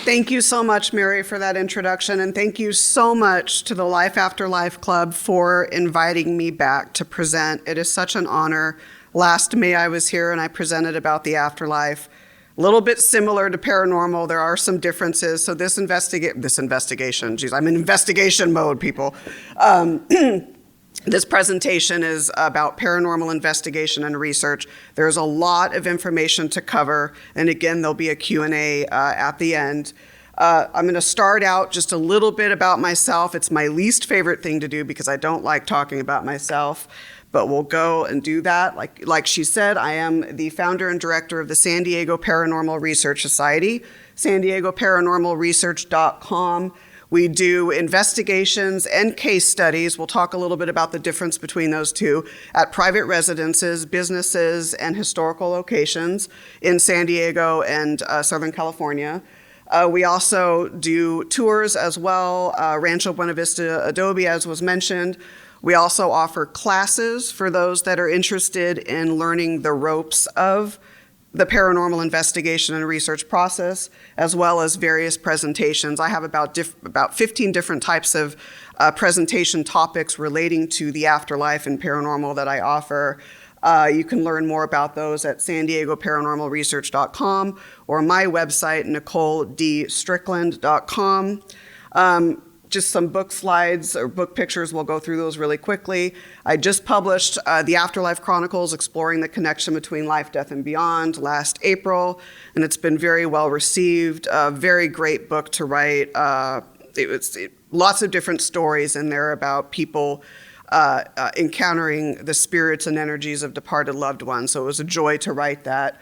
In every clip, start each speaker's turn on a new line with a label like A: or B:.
A: Thank you so much, Mary, for that introduction, and thank you so much to the Life After Life Club for inviting me back to present. It is such an honor. Last May I was here and I presented about the afterlife. A little bit similar to paranormal. There are some differences. So this investigation, geez, I'm in investigation mode, people. This presentation is about paranormal investigation and research. There's a lot of information to cover, and again, there'll be a Q&A at the end. I'm going to start out just a little bit about myself. It's my least favorite thing to do because I don't like talking about myself, but we'll go and do that. Like she said, I am the founder and director of the San Diego Paranormal Research Society, SanDiegoParanormalResearch.com. We do investigations and case studies. We'll talk a little bit about the difference between those two at private residences, businesses, and historical locations in San Diego and Southern California. We also do tours as well, Rancho Buena Vista Adobe, as was mentioned. We also offer classes for those that are interested in learning the ropes of the paranormal investigation and research process, as well as various presentations. I have about 15 different types of presentation topics relating to the afterlife and paranormal that I offer. You can learn more about those at SanDiegoParanormalResearch.com or my website, NicoleDStrickland.com. Just some book slides or book pictures. We'll go through those really quickly. I just published The Afterlife Chronicles, Exploring the Connection Between Life, Death, and Beyond last April, and it's been very well received. A very great book to write. Lots of different stories in there about people encountering the spirits and energies of departed loved ones, so it was a joy to write that.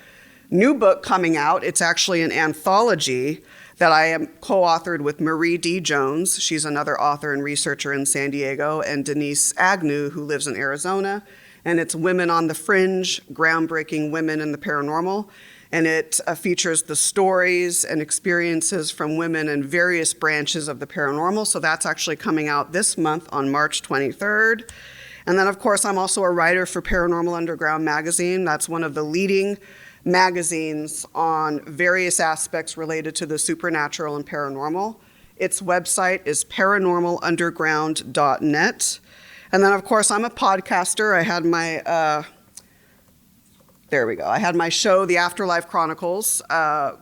A: New book coming out. It's actually an anthology that I am co-authored with Marie D. Jones. She's another author and researcher in San Diego, and Denise Agnew, who lives in Arizona. And it's Women on the Fringe, Groundbreaking Women in the Paranormal. And it features the stories and experiences from women in various branches of the paranormal. So that's actually coming out this month on March 23rd. And then, of course, I'm also a writer for Paranormal Underground magazine. That's one of the leading magazines on various aspects related to the supernatural and paranormal. Its website is paranormalunderground.net. And then, of course, I'm a podcaster. I had my, I had my show, The Afterlife Chronicles,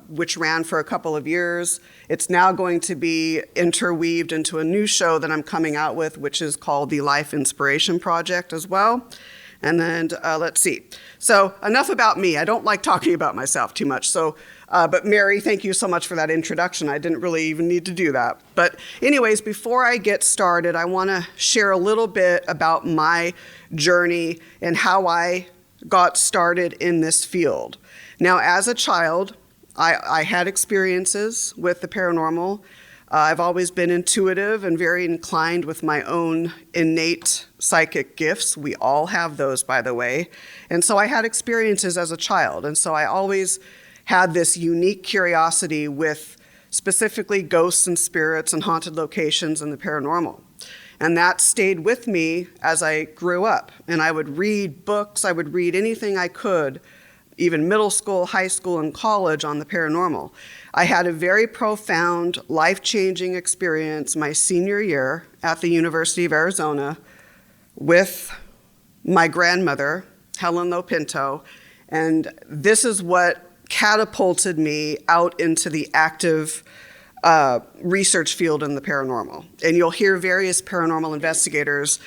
A: which ran for a couple of years. It's now going to be interweaved into a new show that I'm coming out with, which is called The Life Inspiration Project as well. And then, let's see. So enough about me. I don't like talking about myself too much. So, but Mary, thank you so much for that introduction. I didn't really even need to do that. But anyways, before I get started, I want to share a little bit about my journey and how I got started in this field. Now, as a child, I had experiences with the paranormal. I've always been intuitive and very inclined with my own innate psychic gifts. We all have those, by the way. And so I had experiences as a child. And so I always had this unique curiosity with specifically ghosts and spirits and haunted locations and the paranormal. And that stayed with me as I grew up. And I would read books, I would read anything I could, even middle school, high school, and college on the paranormal. I had a very profound, life-changing experience my senior year at the University of Arizona with my grandmother, Helen Lopinto, and this is what catapulted me out into the active research field in the paranormal. And you'll hear various paranormal investigators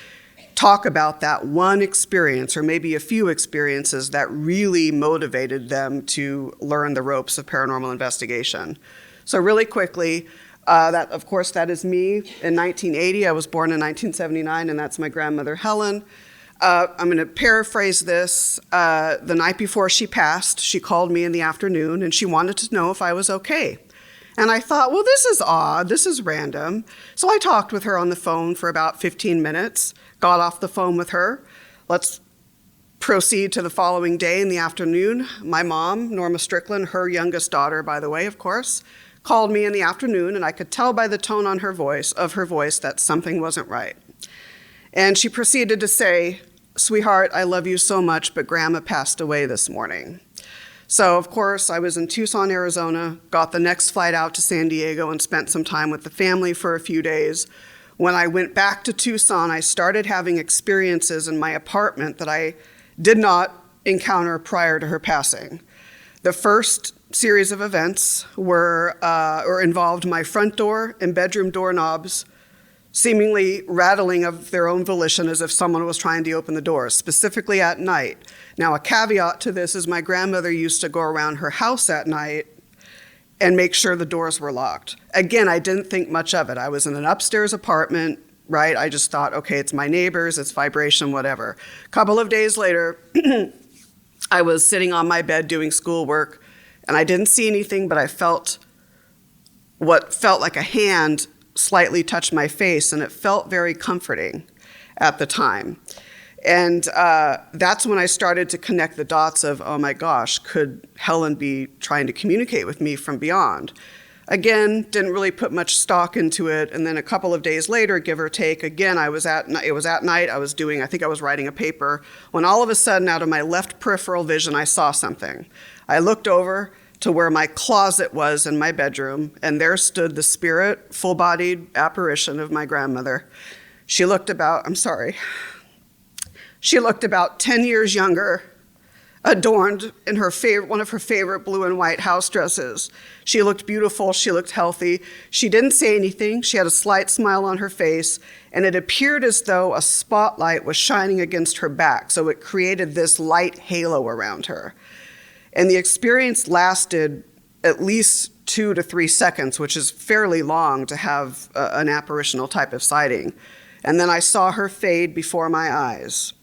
A: talk about that one experience or maybe a few experiences that really motivated them to learn the ropes of paranormal investigation. So really quickly, that of course that is me in 1980. I was born in 1979, and that's my grandmother Helen. I'm going to paraphrase this. The night before she passed, she called me in the afternoon and she wanted to know if I was okay. And I thought, well, this is odd, this is random. So I talked with her on the phone for about 15 minutes, got off the phone with her. Let's proceed to the following day in the afternoon. My mom, Norma Strickland, her youngest daughter, by the way, of course, called me in the afternoon, and I could tell by the tone on her voice that something wasn't right. And she proceeded to say, "Sweetheart, I love you so much, but Grandma passed away this morning." So, of course, I was in Tucson, Arizona, got the next flight out to San Diego and spent some time with the family for a few days. When I went back to Tucson, I started having experiences in my apartment that I did not encounter prior to her passing. The first series of events were or involved my front door and bedroom doorknobs seemingly rattling of their own volition as if someone was trying to open the doors, specifically at night. Now, a caveat to this is my grandmother used to go around her house at night and make sure the doors were locked. Again, I didn't think much of it. I was in an upstairs apartment, right? I just thought, okay, it's my neighbors, it's vibration, whatever. A couple of days later, I was sitting on my bed doing schoolwork, and I didn't see anything, but I felt what felt like a hand slightly touched my face, and it felt very comforting at the time. And that's when I started to connect the dots of, oh my gosh, could Helen be trying to communicate with me from beyond? Again, didn't really put much stock into it. And then a couple of days later, give or take, again, it was at night, I was writing a paper, when all of a sudden, out of my left peripheral vision, I saw something. I looked over to where my closet was in my bedroom, and there stood the spirit, full-bodied apparition of my grandmother. She looked about 10 years younger, adorned in one of her favorite blue and white house dresses. She looked beautiful, she looked healthy. She didn't say anything, she had a slight smile on her face, and it appeared as though a spotlight was shining against her back, so it created this light halo around her. And the experience lasted at least 2 to 3 seconds, which is fairly long to have an apparitional type of sighting. And then I saw her fade before my eyes.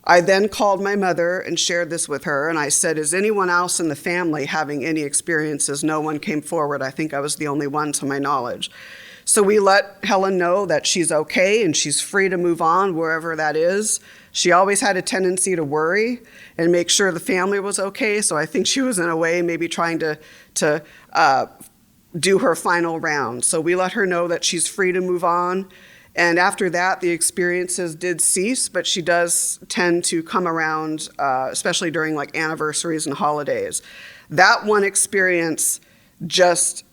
A: I then called my mother and shared this with her, and I said, is anyone else in the family having any experiences? No one came forward. I think I was the only one to my knowledge. So we let Helen know that she's okay and she's free to move on wherever that is. She always had a tendency to worry and make sure the family was okay, so I think she was in a way maybe trying to do her final round. So we let her know that she's free to move on. And after that, the experiences did cease, but she does tend to come around, especially during like anniversaries and holidays. That one experience just,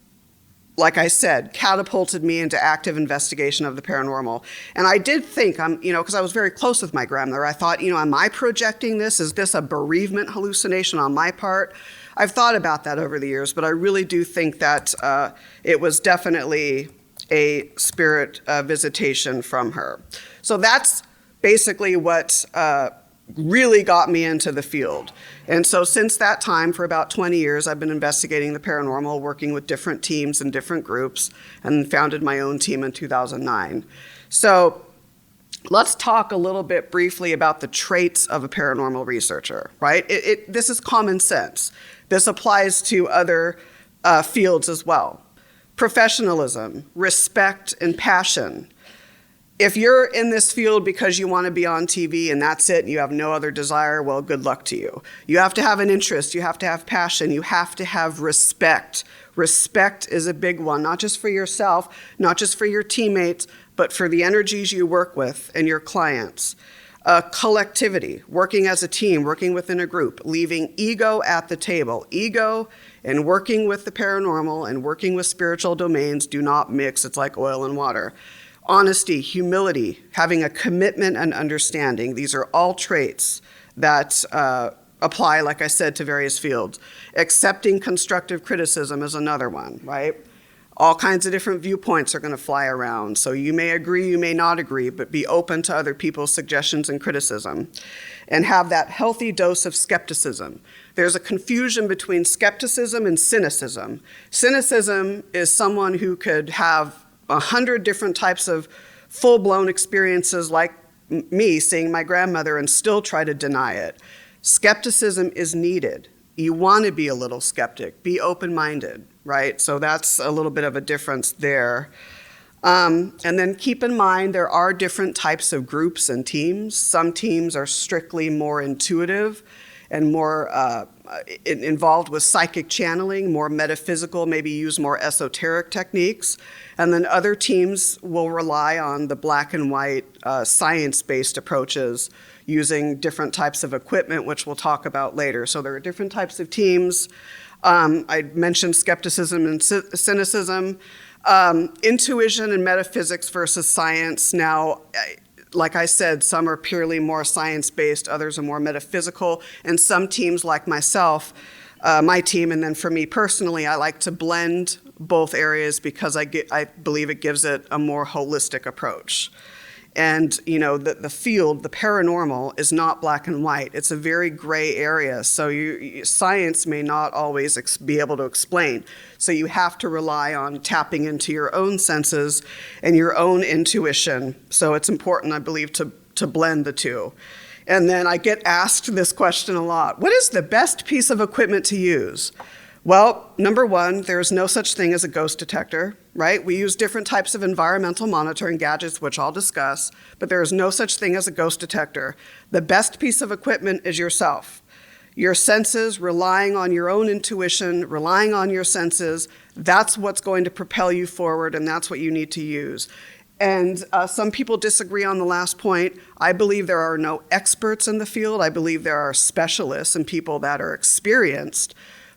A: like I said, catapulted me into active investigation of the paranormal. And I did think, because I was very close with my grandmother, I thought, am I projecting this? Is this a bereavement hallucination on my part? I've thought about that over the years, but I really do think that it was definitely a spirit visitation from her. So that's basically what really got me into the field. And so since that time, for about 20 years, I've been investigating the paranormal, working with different teams and different groups, and founded my own team in 2009. So let's talk a little bit briefly about the traits of a paranormal researcher, right? This is common sense. This applies to other fields as well. Professionalism, respect, and passion. If you're in this field because you want to be on TV and that's it, and you have no other desire, well, good luck to you. You have to have an interest, you have to have passion, you have to have respect. Respect is a big one, not just for yourself, not just for your teammates, but for the energies you work with and your clients. Collectivity, working as a team, working within a group, leaving ego at the table. Ego and working with the paranormal and working with spiritual domains do not mix. It's like oil and water. Honesty, humility, having a commitment and understanding. These are all traits that apply, like I said, to various fields. Accepting constructive criticism is another one, right? All kinds of different viewpoints are going to fly around. So you may agree, you may not agree, but be open to other people's suggestions and criticism. And have that healthy dose of skepticism. There's a confusion between skepticism and cynicism. Cynicism is someone who could have 100 different types of full-blown experiences like me, seeing my grandmother, and still try to deny it. Skepticism is needed. You want to be a little skeptic, be open-minded, right? So that's a little bit of a difference there. And then keep in mind there are different types of groups and teams. Some teams are strictly more intuitive and more involved with psychic channeling, more metaphysical, maybe use more esoteric techniques. And then other teams will rely on the black and white science-based approaches, using different types of equipment, which we'll talk about later. So there are different types of teams. I mentioned skepticism and cynicism, intuition and metaphysics versus science. Now, like I said, some are purely more science-based, others are more metaphysical, and some teams like myself, my team, and then for me personally, I like to blend both areas because I believe it gives it a more holistic approach. And, you know, the field, the paranormal, is not black and white. It's a very gray area, so science may not always be able to explain. So you have to rely on tapping into your own senses and your own intuition. So it's important, I believe, to blend the two. And then I get asked this question a lot. What is the best piece of equipment to use? Well, number one, there is no such thing as a ghost detector, right? We use different types of environmental monitoring gadgets, which I'll discuss, but there is no such thing as a ghost detector. The best piece of equipment is yourself. Your senses, relying on your own intuition, relying on your senses, that's what's going to propel you forward, and that's what you need to use. And some people disagree on the last point. I believe there are no experts in the field. I believe there are specialists and people that are experienced.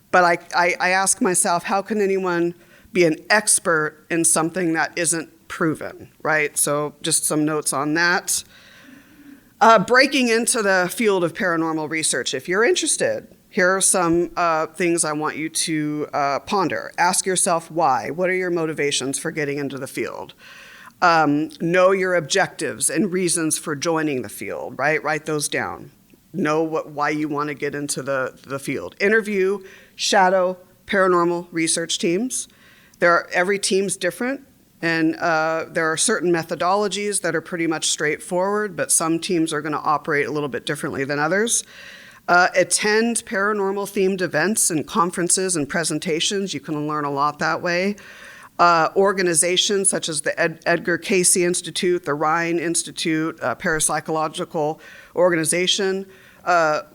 A: But I ask myself, how can anyone be an expert in something that isn't proven, right? So just some notes on that. Breaking into the field of paranormal research. If you're interested, here are some things I want you to ponder. Ask yourself why. What are your motivations for getting into the field? Know your objectives and reasons for joining the field, right? Write those down. Know why you want to get into the field. Interview, shadow paranormal research teams. Every team's different, and there are certain methodologies that are pretty much straightforward, but some teams are going to operate a little bit differently than others. Attend paranormal themed events and conferences and presentations. You can learn a lot that way. Organizations such as the Edgar Cayce Institute, the Rhine Institute, Parapsychological Organization.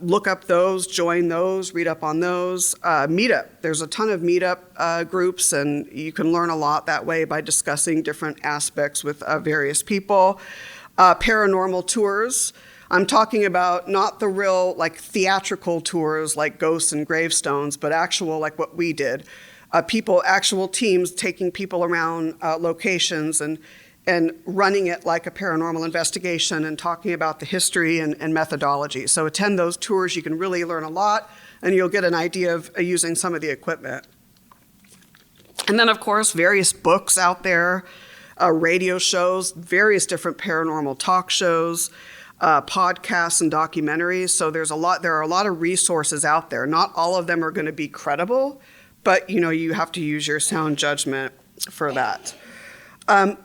A: Look up those, join those, read up on those. Meetup. There's a ton of meetup groups, and you can learn a lot that way by discussing different aspects with various people. Paranormal tours. I'm talking about not the real like theatrical tours like ghosts and gravestones, but actual like what we did. Actual teams taking people around locations and running it like a paranormal investigation and talking about the history and methodology. So attend those tours. You can really learn a lot, and you'll get an idea of using some of the equipment. And then, of course, various books out there, radio shows, various different paranormal talk shows, podcasts and documentaries. So there are a lot of resources out there. Not all of them are going to be credible, but you have to use your sound judgment for that.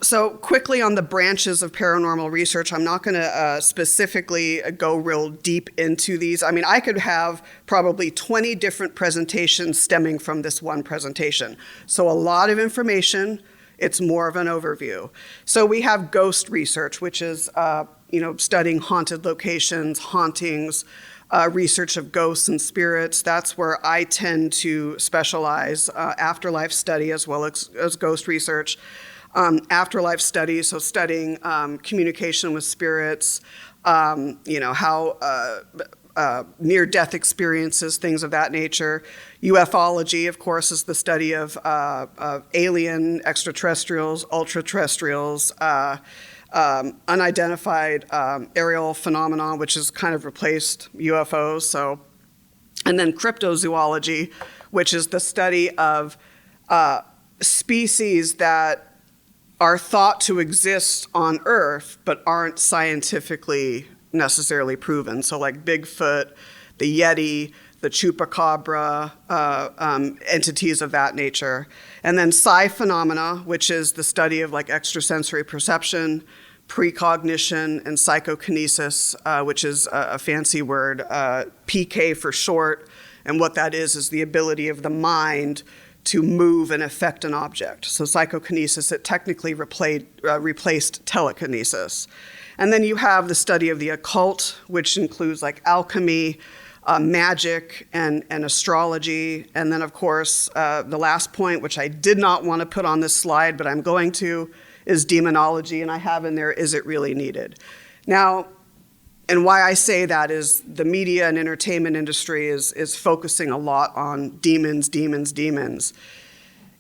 A: So quickly on the branches of paranormal research, I'm not going to specifically go real deep into these. I mean, I could have probably 20 different presentations stemming from this one presentation. So a lot of information. It's more of an overview. So we have ghost research, which is studying haunted locations, hauntings, research of ghosts and spirits. That's where I tend to specialize, afterlife study as well as ghost research. Afterlife studies, so studying communication with spirits, how near-death experiences, things of that nature. Ufology, of course, is the study of alien, extraterrestrials, ultra-terrestrials, unidentified aerial phenomena, which has kind of replaced UFOs. So, and then cryptozoology, which is the study of species that are thought to exist on Earth, but aren't scientifically necessarily proven. So like Bigfoot, the Yeti, the Chupacabra, entities of that nature. And then psi phenomena, which is the study of like extrasensory perception, precognition, and psychokinesis, which is a fancy word, PK for short. And what that is the ability of the mind to move and affect an object. So psychokinesis, it technically replaced telekinesis. And then you have the study of the occult, which includes like alchemy, magic, and astrology. And then, of course, the last point, which I did not want to put on this slide, but I'm going to, is demonology. And I have in there, is it really needed? Now, And why I say that is the media and entertainment industry is focusing a lot on demons, demons, demons.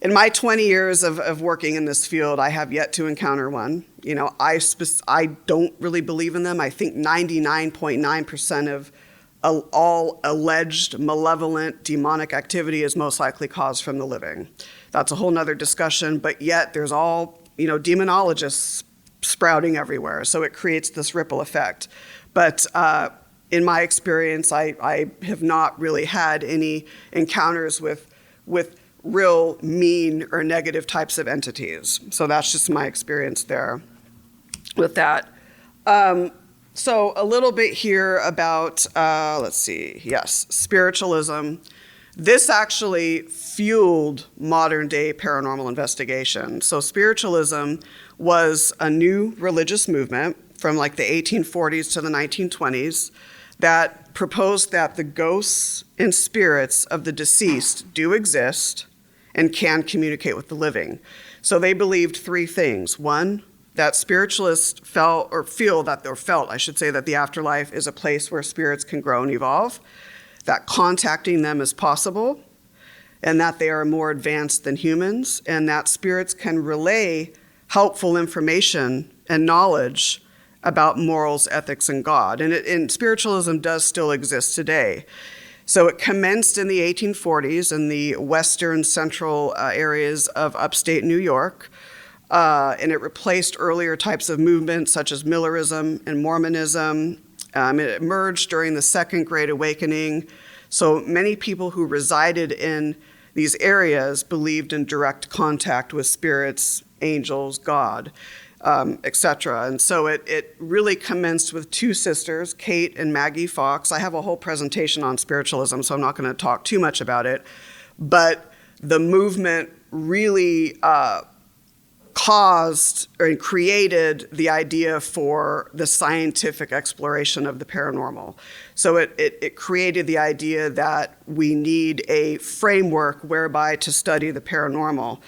A: In my 20 years of working in this field, I have yet to encounter one. You know, I don't really believe in them. I think 99.9% of all alleged malevolent demonic activity is most likely caused from the living. That's a whole nother discussion, but yet there's all, you know, demonologists sprouting everywhere, so it creates this ripple effect. But in my experience, I have not really had any encounters with real mean or negative types of entities. So that's just my experience there with that. So a little bit here about, spiritualism. This actually fueled modern day paranormal investigation. So spiritualism was a new religious movement from like the 1840s to the 1920s that proposed that the ghosts and spirits of the deceased do exist and can communicate with the living. So they believed three things. One, that spiritualists felt that the afterlife is a place where spirits can grow and evolve, that contacting them is possible, and that they are more advanced than humans, and that spirits can relay helpful information and knowledge about morals, ethics, and God. And spiritualism does still exist today. So it commenced in the 1840s in the western central areas of upstate New York, and it replaced earlier types of movements such as Millerism and Mormonism. It emerged during the Second Great Awakening. So many people who resided in these areas believed in direct contact with spirits, angels, God, etc. And so it really commenced with two sisters, Kate and Maggie Fox. I have a whole presentation on spiritualism, so I'm not going to talk too much about it. But the movement really caused or created the idea for the scientific exploration of the paranormal. So it created the idea that we need a framework whereby to study the paranormal.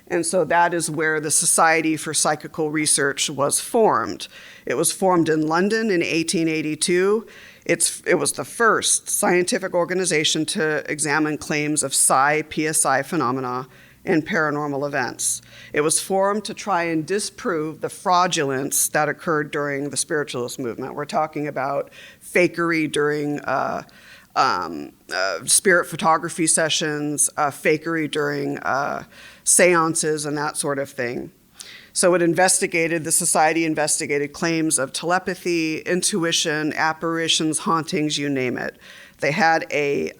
A: And so that is where the Society for Psychical Research was formed. It was formed in London in 1882. It was the first scientific organization to examine claims of PSI phenomena and paranormal events. It was formed to try and disprove the fraudulence that occurred during the spiritualist movement. We're talking about fakery during spirit photography sessions, fakery during seances and that sort of thing. So the society investigated claims of telepathy, intuition, apparitions, hauntings, you name it. They had a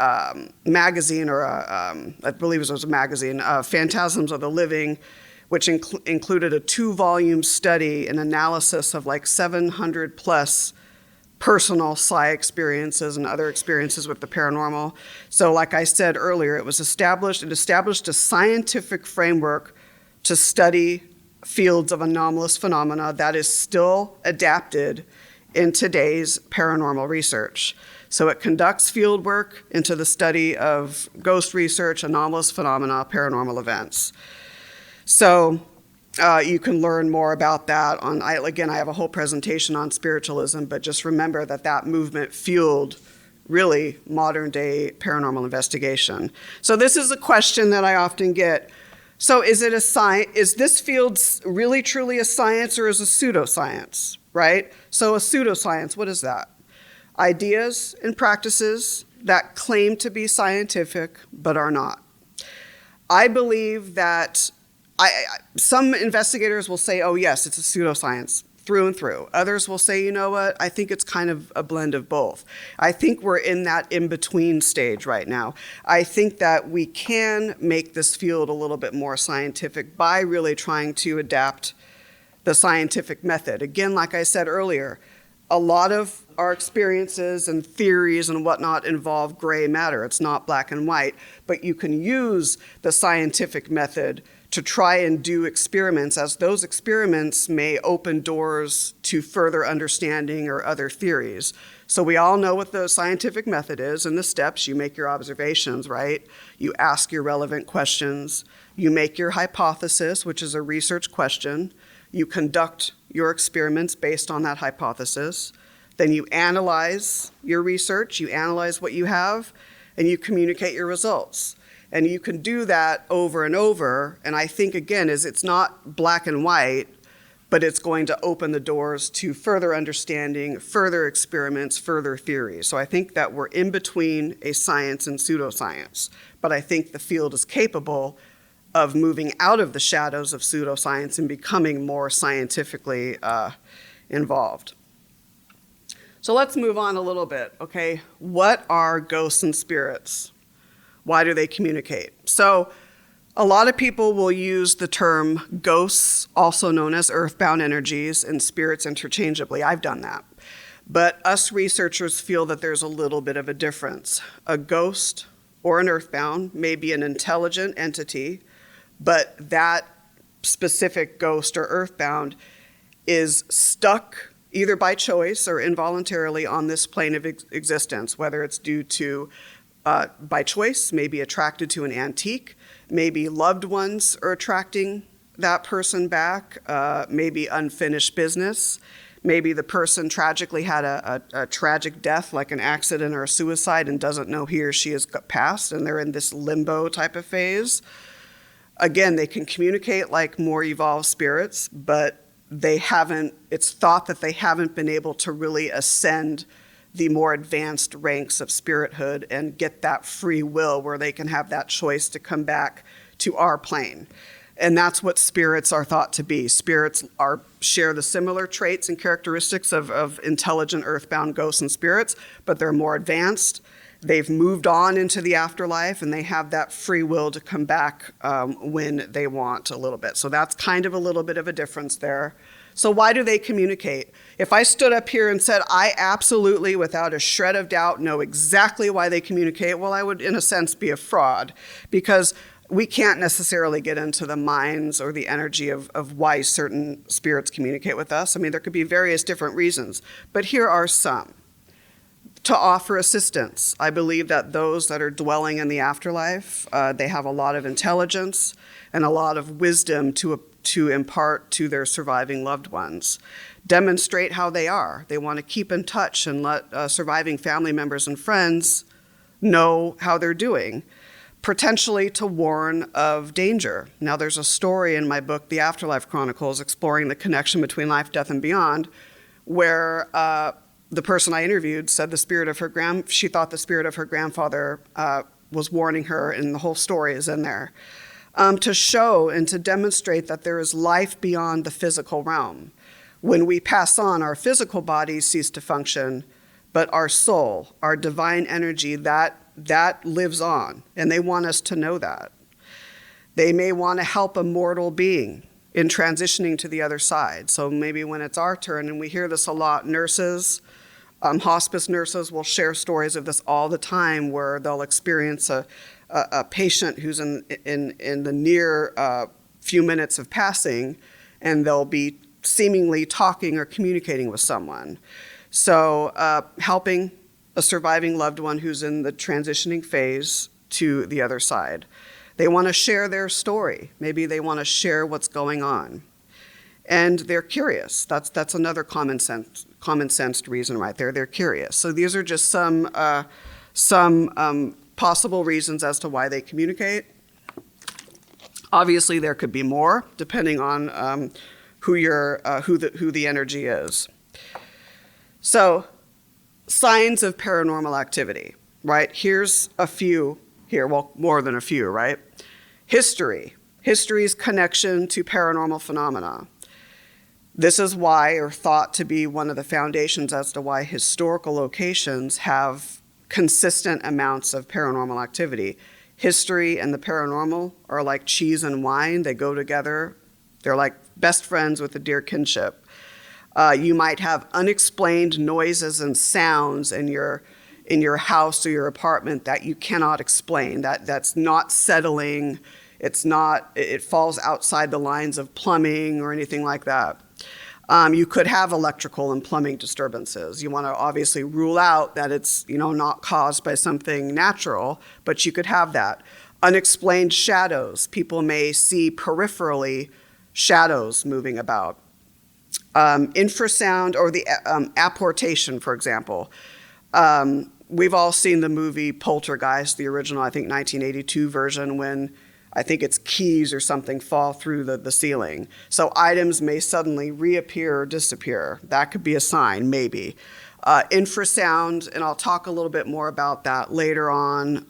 A: magazine, I believe it was a magazine, Phantasms of the Living, which included a 2-volume study and analysis of like 700 plus personal psi experiences and other experiences with the paranormal. So like I said earlier, it established a scientific framework to study fields of anomalous phenomena that is still adapted in today's paranormal research. So it conducts field work into the study of ghost research, anomalous phenomena, paranormal events. So you can learn more about that I have a whole presentation on spiritualism, but just remember that movement fueled really modern day paranormal investigation. So this is a question that I often get. So is this field really truly a science or is it a pseudoscience, right? So a pseudoscience, what is that? Ideas and practices that claim to be scientific but are not. I believe that some investigators will say, oh yes, it's a pseudoscience through and through. Others will say, you know what, I think it's kind of a blend of both. I think we're in that in-between stage right now. I think that we can make this field a little bit more scientific by really trying to adapt the scientific method. Again, like I said earlier, a lot of our experiences and theories and whatnot involve gray matter. It's not black and white, but you can use the scientific method to try and do experiments, as those experiments may open doors to further understanding or other theories. So we all know what the scientific method is and the steps. You make your observations, right? You ask your relevant questions. You make your hypothesis, which is a research question. You conduct your experiments based on that hypothesis. Then you analyze your research, you analyze what you have, and you communicate your results. And you can do that over and over. And I think, again, it's not black and white, but it's going to open the doors to further understanding, further experiments, further theories. So I think that we're in between a science and pseudoscience. But I think the field is capable of moving out of the shadows of pseudoscience and becoming more scientifically involved. So let's move on a little bit, okay? What are ghosts and spirits? Why do they communicate? So a lot of people will use the term ghosts, also known as earthbound energies, and spirits interchangeably. I've done that. But us researchers feel that there's a little bit of a difference. A ghost or an earthbound may be an intelligent entity, but that specific ghost or earthbound is stuck either by choice or involuntarily on this plane of existence, whether it's due to, by choice, maybe attracted to an antique, maybe loved ones are attracting that person back, maybe unfinished business, maybe the person tragically had a tragic death, like an accident or a suicide, and doesn't know he or she has passed, and they're in this limbo type of phase. Again, they can communicate like more evolved spirits, but it's thought that they haven't been able to really ascend the more advanced ranks of spirithood and get that free will where they can have that choice to come back to our plane. And that's what spirits are thought to be. Spirits share the similar traits and characteristics of intelligent earthbound ghosts and spirits, but they're more advanced. They've moved on into the afterlife, and they have that free will to come back when they want a little bit. So that's kind of a little bit of a difference there. So why do they communicate? If I stood up here and said, I absolutely, without a shred of doubt, know exactly why they communicate, well, I would, in a sense, be a fraud, because we can't necessarily get into the minds or the energy of why certain spirits communicate with us. I mean, there could be various different reasons, but here are some. To offer assistance. I believe that those that are dwelling in the afterlife, they have a lot of intelligence and a lot of wisdom to impart to their surviving loved ones. Demonstrate how they are. They want to keep in touch and let surviving family members and friends know how they're doing. Potentially to warn of danger. Now, there's a story in my book, The Afterlife Chronicles, exploring the connection between life, death, and beyond, where the person I interviewed said she thought the spirit of her grandfather was warning her, and the whole story is in there. To show and to demonstrate that there is life beyond the physical realm. When we pass on, our physical bodies cease to function, but our soul, our divine energy, that lives on, and they want us to know that. They may want to help a mortal being in transitioning to the other side. So maybe when it's our turn, and we hear this a lot, nurses, hospice nurses will share stories of this all the time, where they'll experience a patient who's in the near few minutes of passing, and they'll be seemingly talking or communicating with someone. So helping a surviving loved one who's in the transitioning phase to the other side. They want to share their story. Maybe they want to share what's going on. And they're curious. That's another common sense reason right there. They're curious. So these are just some possible reasons as to why they communicate. Obviously, there could be more, depending on who the energy is. So, signs of paranormal activity, right? Here's a few here, well, more than a few, right? History's connection to paranormal phenomena. This is why, or thought to be one of the foundations as to why historical locations have consistent amounts of paranormal activity. History and the paranormal are like cheese and wine. They go together. They're like best friends with a dear kinship. You might have unexplained noises and sounds in your house or your apartment that you cannot explain. That's not settling. It falls outside the lines of plumbing or anything like that. You could have electrical and plumbing disturbances. You want to obviously rule out that it's not caused by something natural, but you could have that. Unexplained shadows. People may see peripherally shadows moving about. infrasound or the apportation, for example. We've all seen the movie Poltergeist, the original, I think, 1982 version, when I think it's keys or something fall through the ceiling. So items may suddenly reappear or disappear. That could be a sign, maybe. Infrasound, and I'll talk a little bit more about that later on.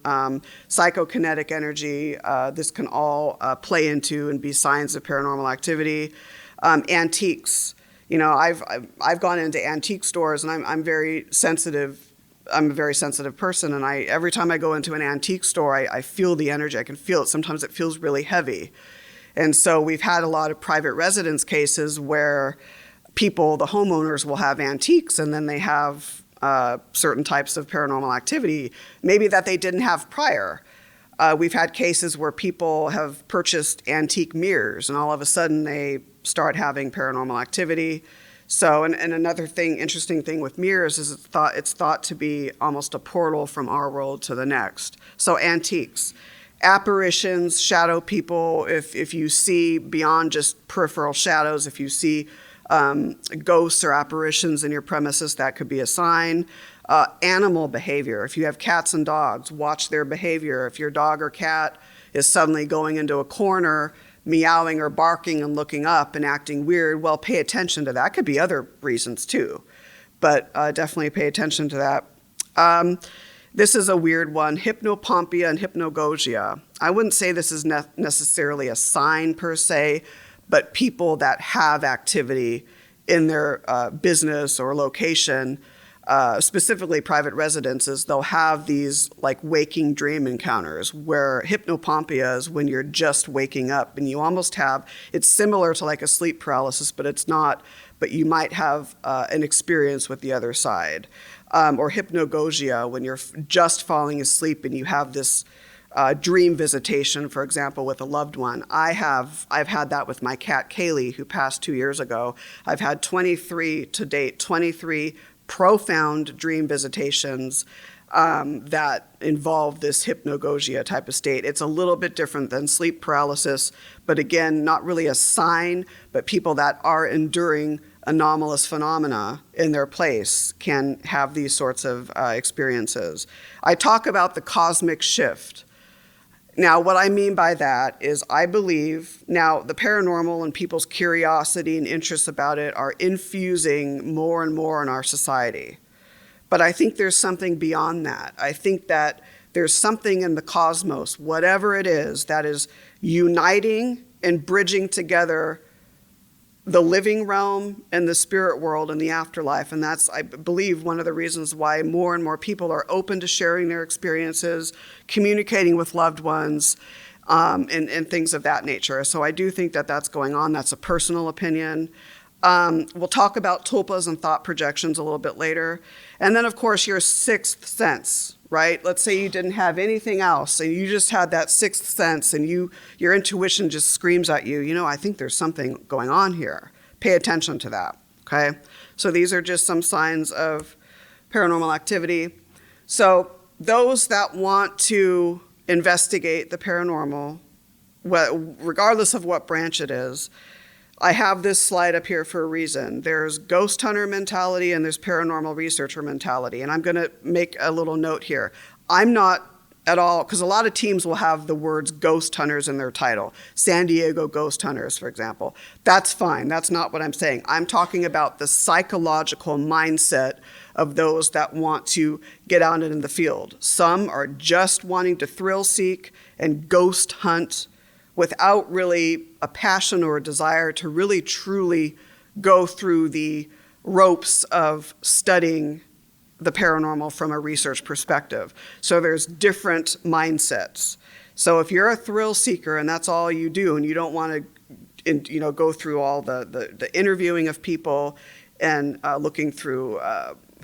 A: Psychokinetic energy, this can all play into and be signs of paranormal activity. Antiques. You know, I've gone into antique stores, and I'm very sensitive. I'm a very sensitive person, and every time I go into an antique store, I feel the energy. I can feel it. Sometimes it feels really heavy. And so we've had a lot of private residence cases where people, the homeowners, will have antiques, and then they have certain types of paranormal activity, maybe that they didn't have prior. We've had cases where people have purchased antique mirrors, and all of a sudden they start having paranormal activity. So, and another thing, interesting thing with mirrors is it's thought to be almost a portal from our world to the next. So antiques, apparitions, shadow people, if you see beyond just peripheral shadows, if you see ghosts or apparitions in your premises, that could be a sign. Animal behavior, if you have cats and dogs, watch their behavior. If your dog or cat is suddenly going into a corner, meowing or barking and looking up and acting weird, well, pay attention to that. Could be other reasons too, but definitely pay attention to that. This is a weird one, hypnopompia and hypnagogia. I wouldn't say this is necessarily a sign per se, but people that have activity in their business or location, specifically private residences, they'll have these like waking dream encounters where hypnopompia is when you're just waking up and you almost have, it's similar to like a sleep paralysis, but it's not, but you might have an experience with the other side. Or hypnagogia, when you're just falling asleep and you have this dream visitation, for example, with a loved one. I've had that with my cat Kaylee, who passed 2 years ago. I've had 23 to date, 23 profound dream visitations that involve this hypnagogia type of state. It's a little bit different than sleep paralysis, but again, not really a sign, but people that are enduring anomalous phenomena in their place can have these sorts of experiences. I talk about the cosmic shift. Now, what I mean by that is I believe now the paranormal and people's curiosity and interest about it are infusing more and more in our society. But I think there's something beyond that. I think that there's something in the cosmos, whatever it is, that is uniting and bridging together the living realm and the spirit world and the afterlife. And that's, I believe, one of the reasons why more and more people are open to sharing their experiences, communicating with loved ones, and things of that nature. So I do think that that's going on. That's a personal opinion. We'll talk about tulpas and thought projections a little bit later. And then, of course, your sixth sense, right? Let's say you didn't have anything else and you just had that sixth sense and your intuition just screams at you, you know, I think there's something going on here. Pay attention to that, okay? So these are just some signs of paranormal activity. So those that want to investigate the paranormal, regardless of what branch it is, I have this slide up here for a reason. There's ghost hunter mentality and there's paranormal researcher mentality. And I'm going to make a little note here. I'm not at all, because a lot of teams will have the words ghost hunters in their title. San Diego ghost hunters, for example. That's fine. That's not what I'm saying. I'm talking about the psychological mindset of those that want to get out in the field. Some are just wanting to thrill seek and ghost hunt without really a passion or a desire to really truly go through the ropes of studying the paranormal from a research perspective. So there's different mindsets. So if you're a thrill seeker and that's all you do and you don't want to go through all the interviewing of people and looking through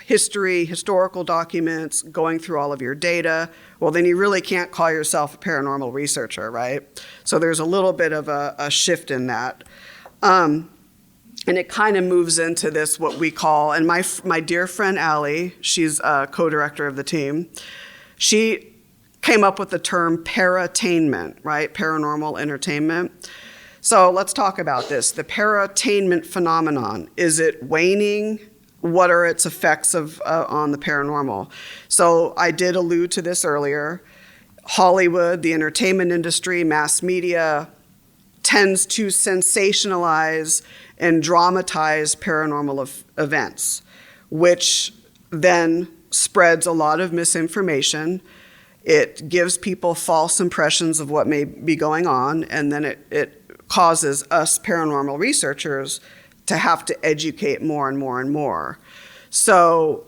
A: historical documents, going through all of your data, well, then you really can't call yourself a paranormal researcher, right? So there's a little bit of a shift in that. And it kind of moves into this, what we call, and my dear friend Allie, she's a co-director of the team, she came up with the term paratainment, right? Paranormal entertainment. So let's talk about this. The paratainment phenomenon, is it waning? What are its effects on the paranormal? So I did allude to this earlier. Hollywood, the entertainment industry, mass media tends to sensationalize and dramatize paranormal events, which then spreads a lot of misinformation. It gives people false impressions of what may be going on, and then it causes us paranormal researchers to have to educate more and more and more. So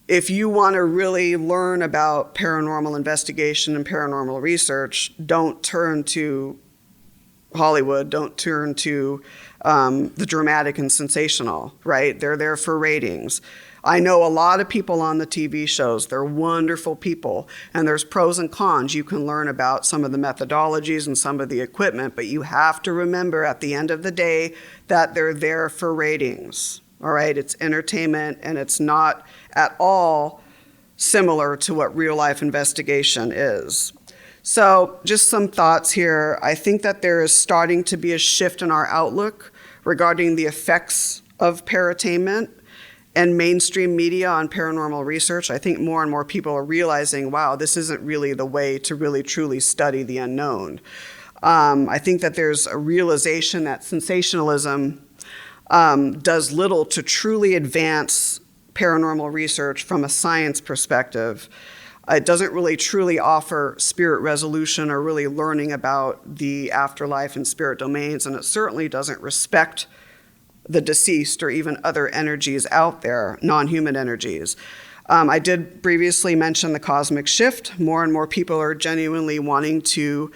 A: if you want to really learn about paranormal investigation and paranormal research, don't turn to Hollywood, don't turn to the dramatic and sensational, right? They're there for ratings. I know a lot of people on the TV shows. They're wonderful people, and there's pros and cons. You can learn about some of the methodologies and some of the equipment, but you have to remember at the end of the day that they're there for ratings, all right? It's entertainment, and it's not at all similar to what real-life investigation is. So just some thoughts here. I think that there is starting to be a shift in our outlook regarding the effects of paratainment and mainstream media on paranormal research. I think more and more people are realizing, wow, this isn't really the way to really truly study the unknown. I think that there's a realization that sensationalism does little to truly advance paranormal research from a science perspective. It doesn't really truly offer spirit resolution or really learning about the afterlife and spirit domains, and it certainly doesn't respect the deceased or even other energies out there, non-human energies. I did previously mention the cosmic shift. More and more people are genuinely wanting to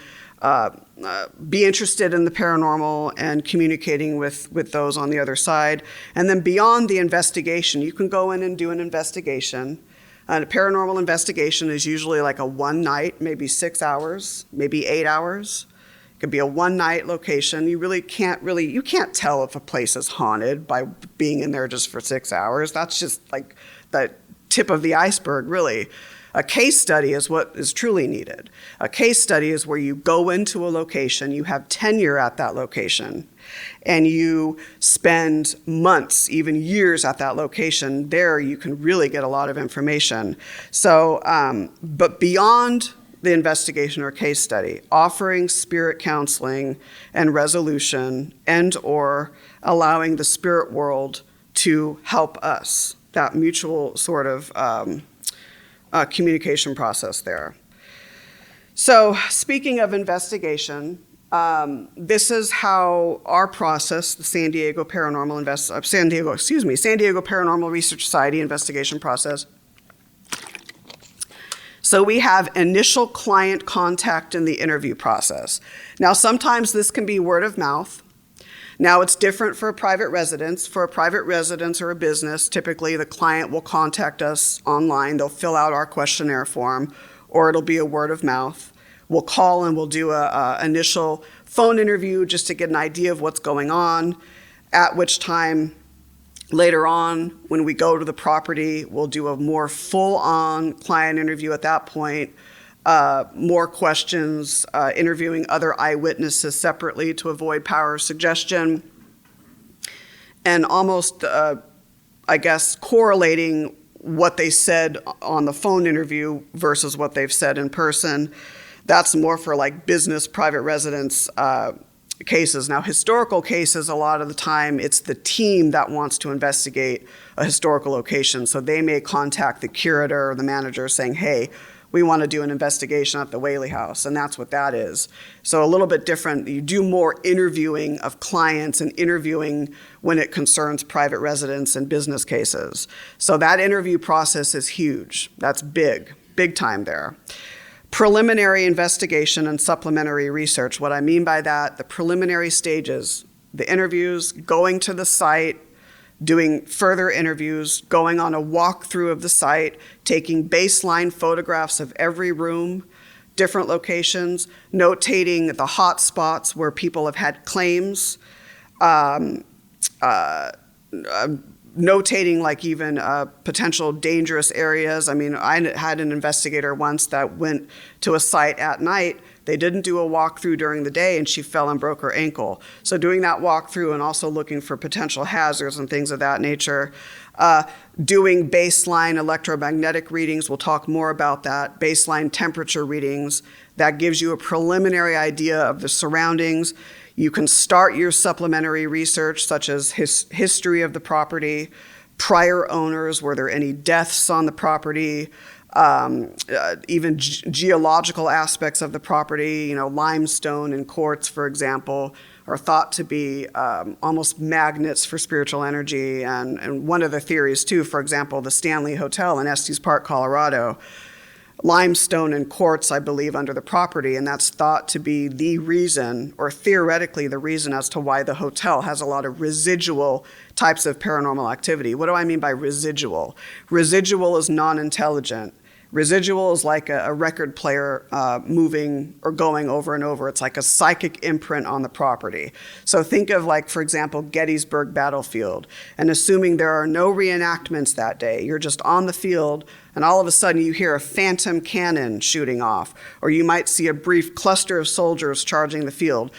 A: be interested in the paranormal and communicating with those on the other side. And then beyond the investigation, you can go in and do an investigation. A paranormal investigation is usually like a one night, maybe 6 hours, maybe 8 hours. It could be a one-night location. You can't tell if a place is haunted by being in there just for 6 hours. That's just like the tip of the iceberg, really. A case study is what is truly needed. A case study is where you go into a location, you have tenure at that location, and you spend months, even years at that location. There you can really get a lot of information. So, but beyond the investigation or case study, offering spirit counseling and resolution and or allowing the spirit world to help us, that mutual sort of communication process there. So speaking of investigation, this is how our process, the San Diego Paranormal Research Society investigation process. So we have initial client contact in the interview process. Now, sometimes this can be word of mouth. Now, it's different for a private residence. For a private residence or a business, typically the client will contact us online. They'll fill out our questionnaire form, or it'll be a word of mouth. We'll call and we'll do an initial phone interview just to get an idea of what's going on, at which time later on, when we go to the property, we'll do a more full-on client interview at that point, more questions, interviewing other eyewitnesses separately to avoid power of suggestion, and almost, correlating what they said on the phone interview versus what they've said in person. That's more for like business, private residence cases. Now, historical cases, a lot of the time, it's the team that wants to investigate a historical location. So they may contact the curator or the manager saying, hey, we want to do an investigation at the Whaley House, and that's what that is. So a little bit different. You do more interviewing of clients and interviewing when it concerns private residence and business cases. So that interview process is huge. That's big time there. Preliminary investigation and supplementary research. What I mean by that, the preliminary stages, the interviews, going to the site, doing further interviews, going on a walkthrough of the site, taking baseline photographs of every room, different locations, notating the hot spots where people have had claims, notating like even potential dangerous areas. I mean, I had an investigator once that went to a site at night They didn't do a walkthrough during the day and she fell and broke her ankle. So doing that walkthrough and also looking for potential hazards and things of that nature. Doing baseline electromagnetic readings, we'll talk more about that, baseline temperature readings. That gives you a preliminary idea of the surroundings. You can start your supplementary research, such as history of the property, prior owners, were there any deaths on the property, even geological aspects of the property, limestone and quartz, for example, are thought to be almost magnets for spiritual energy. And one of the theories, too, for example, the Stanley Hotel in Estes Park, Colorado, limestone and quartz, I believe, under the property, and that's thought to be the reason, or theoretically the reason, as to why the hotel has a lot of residual types of paranormal activity. What do I mean by residual? Residual is non-intelligent. Residual is like a record player moving or going over and over. It's like a psychic imprint on the property. So think of, like, for example, Gettysburg Battlefield, and assuming there are no reenactments that day, you're just on the field, and all of a sudden you hear a phantom cannon shooting off, or you might see a brief cluster of soldiers charging the field.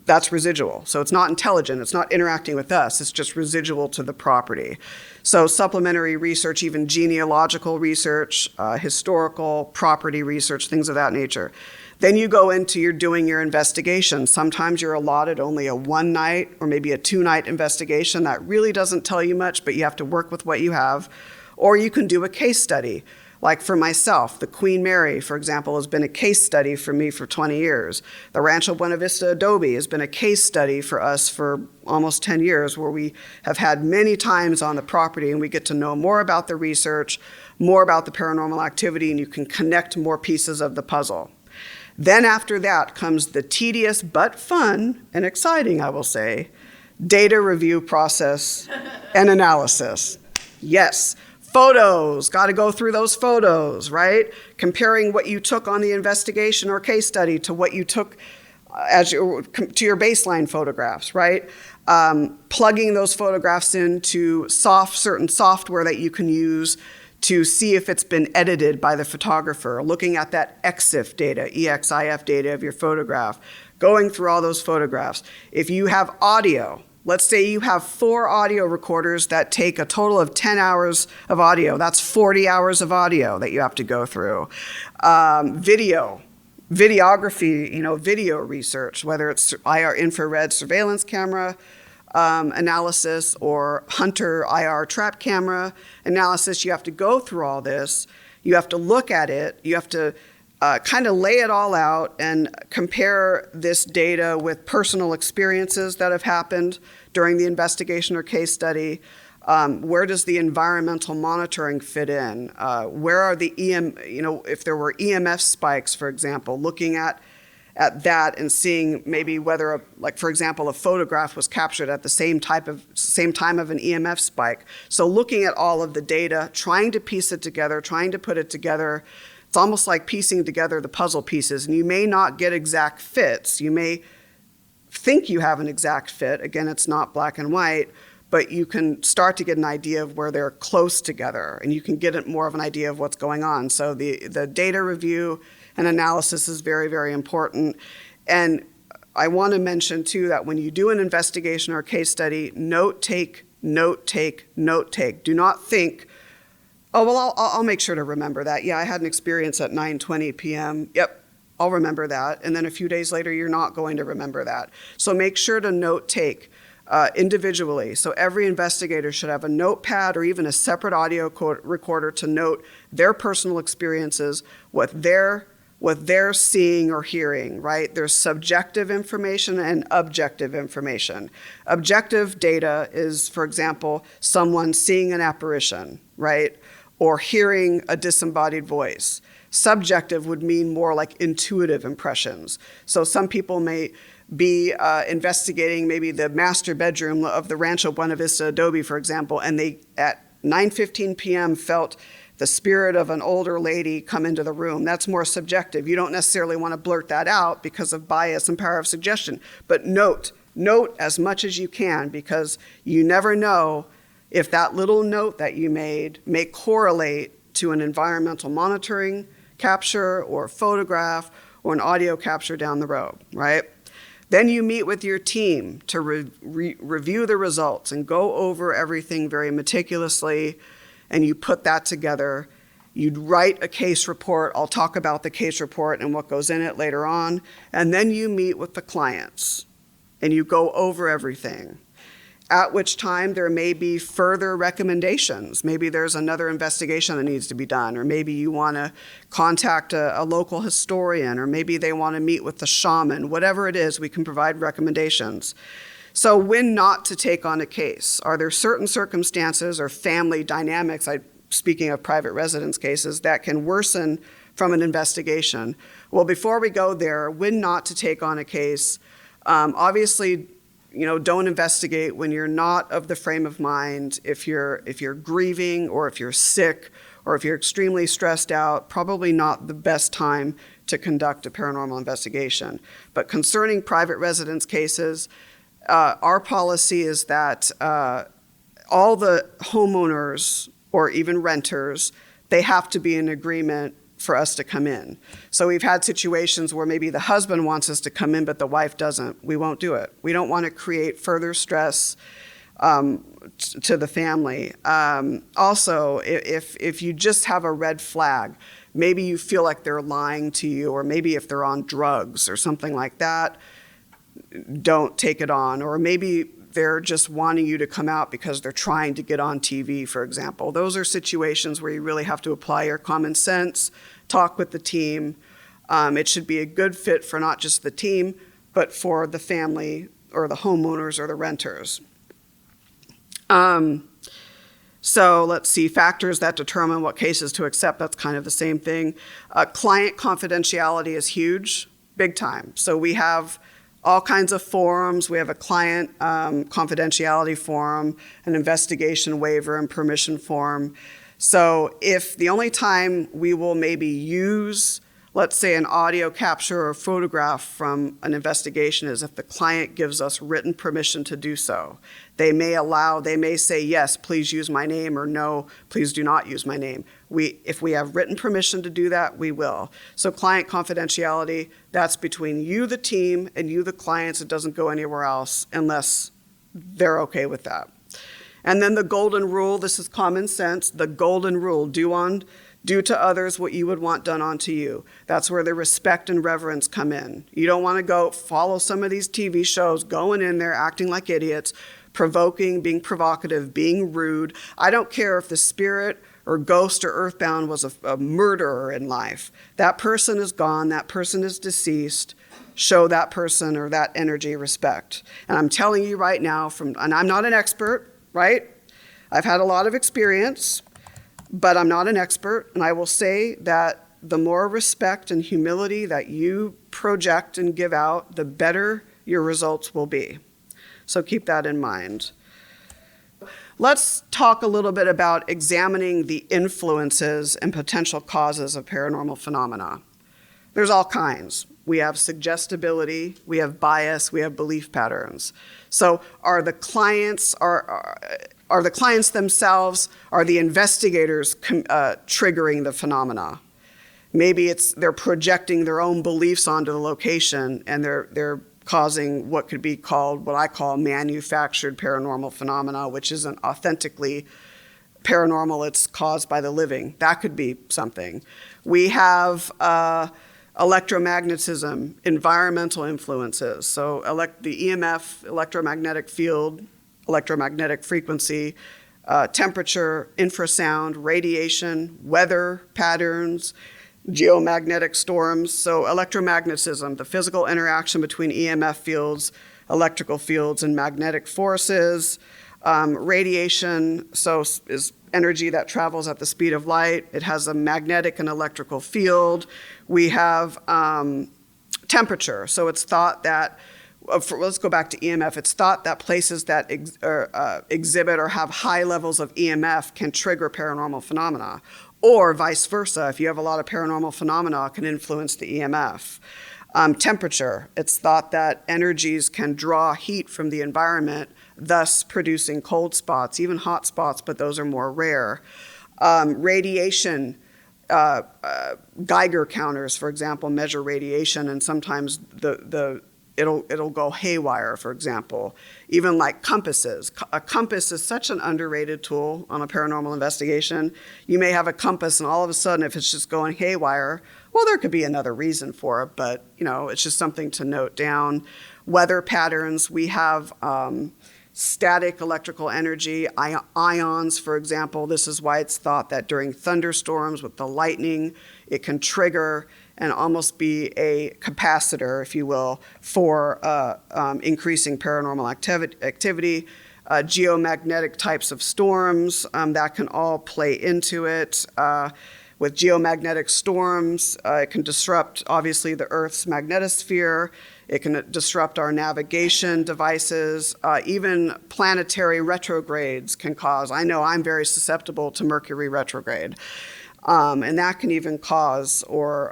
A: That's residual. So it's not intelligent, it's not interacting with us, it's just residual to the property. So supplementary research, even genealogical research, historical property research, things of that nature. Then you go into you're doing your investigation. Sometimes you're allotted only a 1 night or maybe a 2 night investigation. That really doesn't tell you much, but you have to work with what you have. Or you can do a case study. Like for myself, the Queen Mary, for example, has been a case study for me for 20 years. The Rancho Buena Vista Adobe has been a case study for us for almost 10 years, where we have had many times on the property and we get to know more about the research, more about the paranormal activity, and you can connect more pieces of the puzzle. Then after that comes the tedious but fun and exciting, I will say, data review process and analysis. Yes. Photos, got to go through those photos, right? Comparing what you took on the investigation or case study to what you took to your baseline photographs, right? Plugging those photographs into certain software that you can use to see if it's been edited by the photographer, looking at that EXIF data, EXIF data of your photograph, going through all those photographs. If you have audio, let's say you have 4 audio recorders that take a total of 10 hours of audio. That's 40 hours of audio that you have to go through. Videography, video research, whether it's IR infrared surveillance camera analysis or Hunter IR trap camera analysis. You have to go through all this. You have to look at it. You have to kind of lay it all out and compare this data with personal experiences that have happened during the investigation or case study. Where does the environmental monitoring fit in? Where are the if there were EMF spikes, for example, looking at that and seeing maybe whether, for example, a photograph was captured at the same time of an EMF spike. So looking at all of the data, trying to piece it together, trying to put it together. It's almost like piecing together the puzzle pieces, and you may not get exact fits. You may think you have an exact fit. Again, it's not black and white, but you can start to get an idea of where they're close together, and you can get more of an idea of what's going on. So the data review and analysis is very, very important. And I want to mention, too, that when you do an investigation or a case study, note take, note take, note take. Do not think, oh, well, I'll make sure to remember that. Yeah, I had an experience at 9:20 p.m. Yep, I'll remember that. And then a few days later, you're not going to remember that. So make sure to note take individually. So every investigator should have a notepad or even a separate audio recorder to note their personal experiences, what they're seeing or hearing, right? There's subjective information and objective information. Objective data is, for example, someone seeing an apparition, right? Or hearing a disembodied voice. Subjective would mean more like intuitive impressions. So some people may be investigating maybe the master bedroom of the Rancho Buena Vista Adobe, for example, and they at 9:15 p.m. felt the spirit of an older lady come into the room. That's more subjective. You don't necessarily want to blurt that out because of bias and power of suggestion, but note as much as you can, because you never know if that little note that you made may correlate to an environmental monitoring capture or photograph or an audio capture down the road, right? Then you meet with your team to review the results and go over everything very meticulously, and you put that together. You'd write a case report. I'll talk about the case report and what goes in it later on. And then you meet with the clients and you go over everything, at which time there may be further recommendations. Maybe there's another investigation that needs to be done, or maybe you want to contact a local historian, or maybe they want to meet with the shaman. Whatever it is, we can provide recommendations. So when not to take on a case? Are there certain circumstances or family dynamics, speaking of private residence cases, that can worsen from an investigation? Well, before we go there, when not to take on a case, obviously, don't investigate when you're not of the frame of mind. If you're grieving, or if you're sick, or if you're extremely stressed out, probably not the best time to conduct a paranormal investigation. But concerning private residence cases, our policy is that all the homeowners or even renters, they have to be in agreement for us to come in. So we've had situations where maybe the husband wants us to come in, but the wife doesn't. We won't do it. We don't want to create further stress to the family. Also, if you just have a red flag, maybe you feel like they're lying to you, or maybe if they're on drugs or something like that, don't take it on. Or maybe they're just wanting you to come out because they're trying to get on TV, for example. Those are situations where you really have to apply your common sense, talk with the team. It should be a good fit for not just the team, but for the family or the homeowners or the renters. So let's see, factors that determine what cases to accept. That's kind of the same thing. Client confidentiality is huge, big time. So we have all kinds of forums. We have a client confidentiality forum, an investigation waiver and permission form. So if the only time we will maybe use, let's say, an audio capture or photograph from an investigation is if the client gives us written permission to do so. They may say, yes, please use my name, or no, please do not use my name. If we have written permission to do that, we will. So client confidentiality, that's between you, the team, and you, the clients. It doesn't go anywhere else unless they're okay with that. And then the golden rule, this is common sense, the golden rule, do to others what you would want done unto you. That's where the respect and reverence come in. You don't want to go follow some of these TV shows, going in there acting like idiots, provoking, being provocative, being rude. I don't care if the spirit or ghost or earthbound was a murderer in life. That person is gone, that person is deceased. Show that person or that energy respect. And I'm telling you right now, and I'm not an expert, right? I've had a lot of experience, but I'm not an expert, and I will say that the more respect and humility that you project and give out, the better your results will be. So keep that in mind. Let's talk a little bit about examining the influences and potential causes of paranormal phenomena. There's all kinds. We have suggestibility, we have bias, we have belief patterns. So are the clients themselves, are the investigators triggering the phenomena? Maybe they're projecting their own beliefs onto the location, and they're causing what could be called, what I call manufactured paranormal phenomena, which isn't authentically paranormal, it's caused by the living. That could be something. We have electromagnetism, environmental influences. So the EMF, electromagnetic field, electromagnetic frequency, temperature, infrasound, radiation, weather patterns, geomagnetic storms. So electromagnetism, the physical interaction between EMF fields, electrical fields, and magnetic forces. Radiation, so is energy that travels at the speed of light. It has a magnetic and electrical field. We have temperature. So it's thought that, let's go back to EMF. It's thought that places that exhibit or have high levels of EMF can trigger paranormal phenomena. Or vice versa, if you have a lot of paranormal phenomena, it can influence the EMF. Temperature, it's thought that energies can draw heat from the environment, thus producing cold spots, even hot spots, but those are more rare. Radiation, Geiger counters, for example, measure radiation, and sometimes it'll go haywire, for example. Even like compasses. A compass is such an underrated tool on a paranormal investigation. You may have a compass, and all of a sudden, if it's just going haywire, well, there could be another reason for it, but it's just something to note down. Weather patterns, we have static electrical energy, ions, for example. This is why it's thought that during thunderstorms with the lightning, it can trigger and almost be a capacitor, if you will, for increasing paranormal activity. Geomagnetic types of storms, that can all play into it. With geomagnetic storms, it can disrupt, obviously, the Earth's magnetosphere. It can disrupt our navigation devices. Even planetary retrogrades can cause. I know I'm very susceptible to Mercury retrograde. And that can even cause, or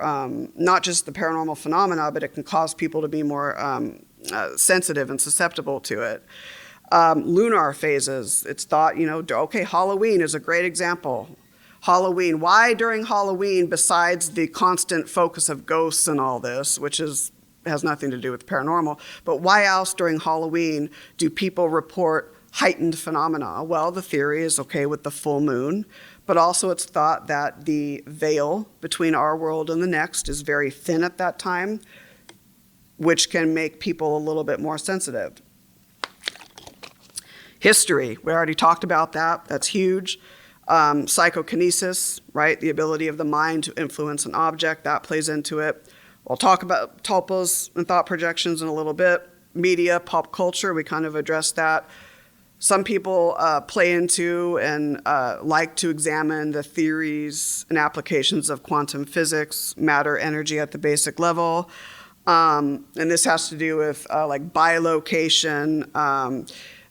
A: not just the paranormal phenomena, but it can cause people to be more sensitive and susceptible to it. Lunar phases, it's thought, okay, Halloween is a great example. Halloween, why during Halloween, besides the constant focus of ghosts and all this, which has nothing to do with paranormal, but why else during Halloween do people report heightened phenomena? Well, the theory is, okay, with the full moon, but also it's thought that the veil between our world and the next is very thin at that time, which can make people a little bit more sensitive. History, we already talked about that, that's huge. Psychokinesis, right, the ability of the mind to influence an object, that plays into it. We'll talk about tulpas and thought projections in a little bit. Media, pop culture, we kind of addressed that. Some people play into and like to examine the theories and applications of quantum physics, matter, energy at the basic level. And this has to do with like bilocation,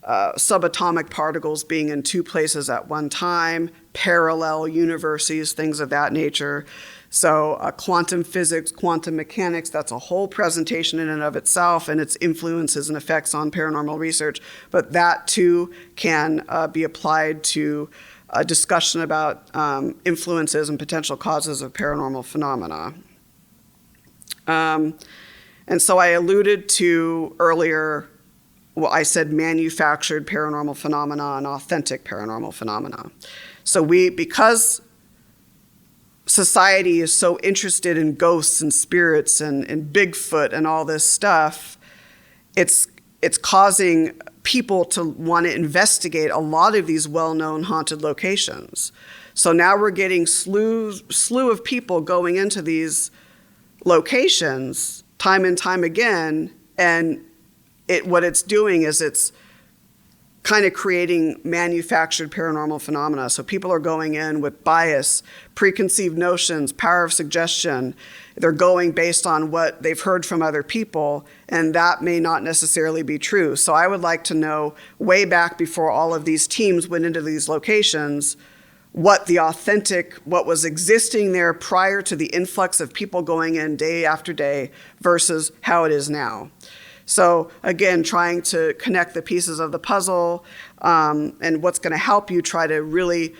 A: subatomic particles being in two places at one time, parallel universes, things of that nature. So quantum physics, quantum mechanics, that's a whole presentation in and of itself, and its influences and effects on paranormal research. But that too can be applied to a discussion about influences and potential causes of paranormal phenomena. And so I alluded to earlier, well, I said manufactured paranormal phenomena and authentic paranormal phenomena. So because society is so interested in ghosts and spirits and Bigfoot and all this stuff, it's causing people to want to investigate a lot of these well-known haunted locations. So now we're getting slew of people going into these locations time and time again, and what it's doing is it's kind of creating manufactured paranormal phenomena. So people are going in with bias, preconceived notions, power of suggestion. They're going based on what they've heard from other people, and that may not necessarily be true. So I would like to know, way back before all of these teams went into these locations, what was existing there prior to the influx of people going in day after day versus how it is now. So again, trying to connect the pieces of the puzzle, and what's going to help you try to really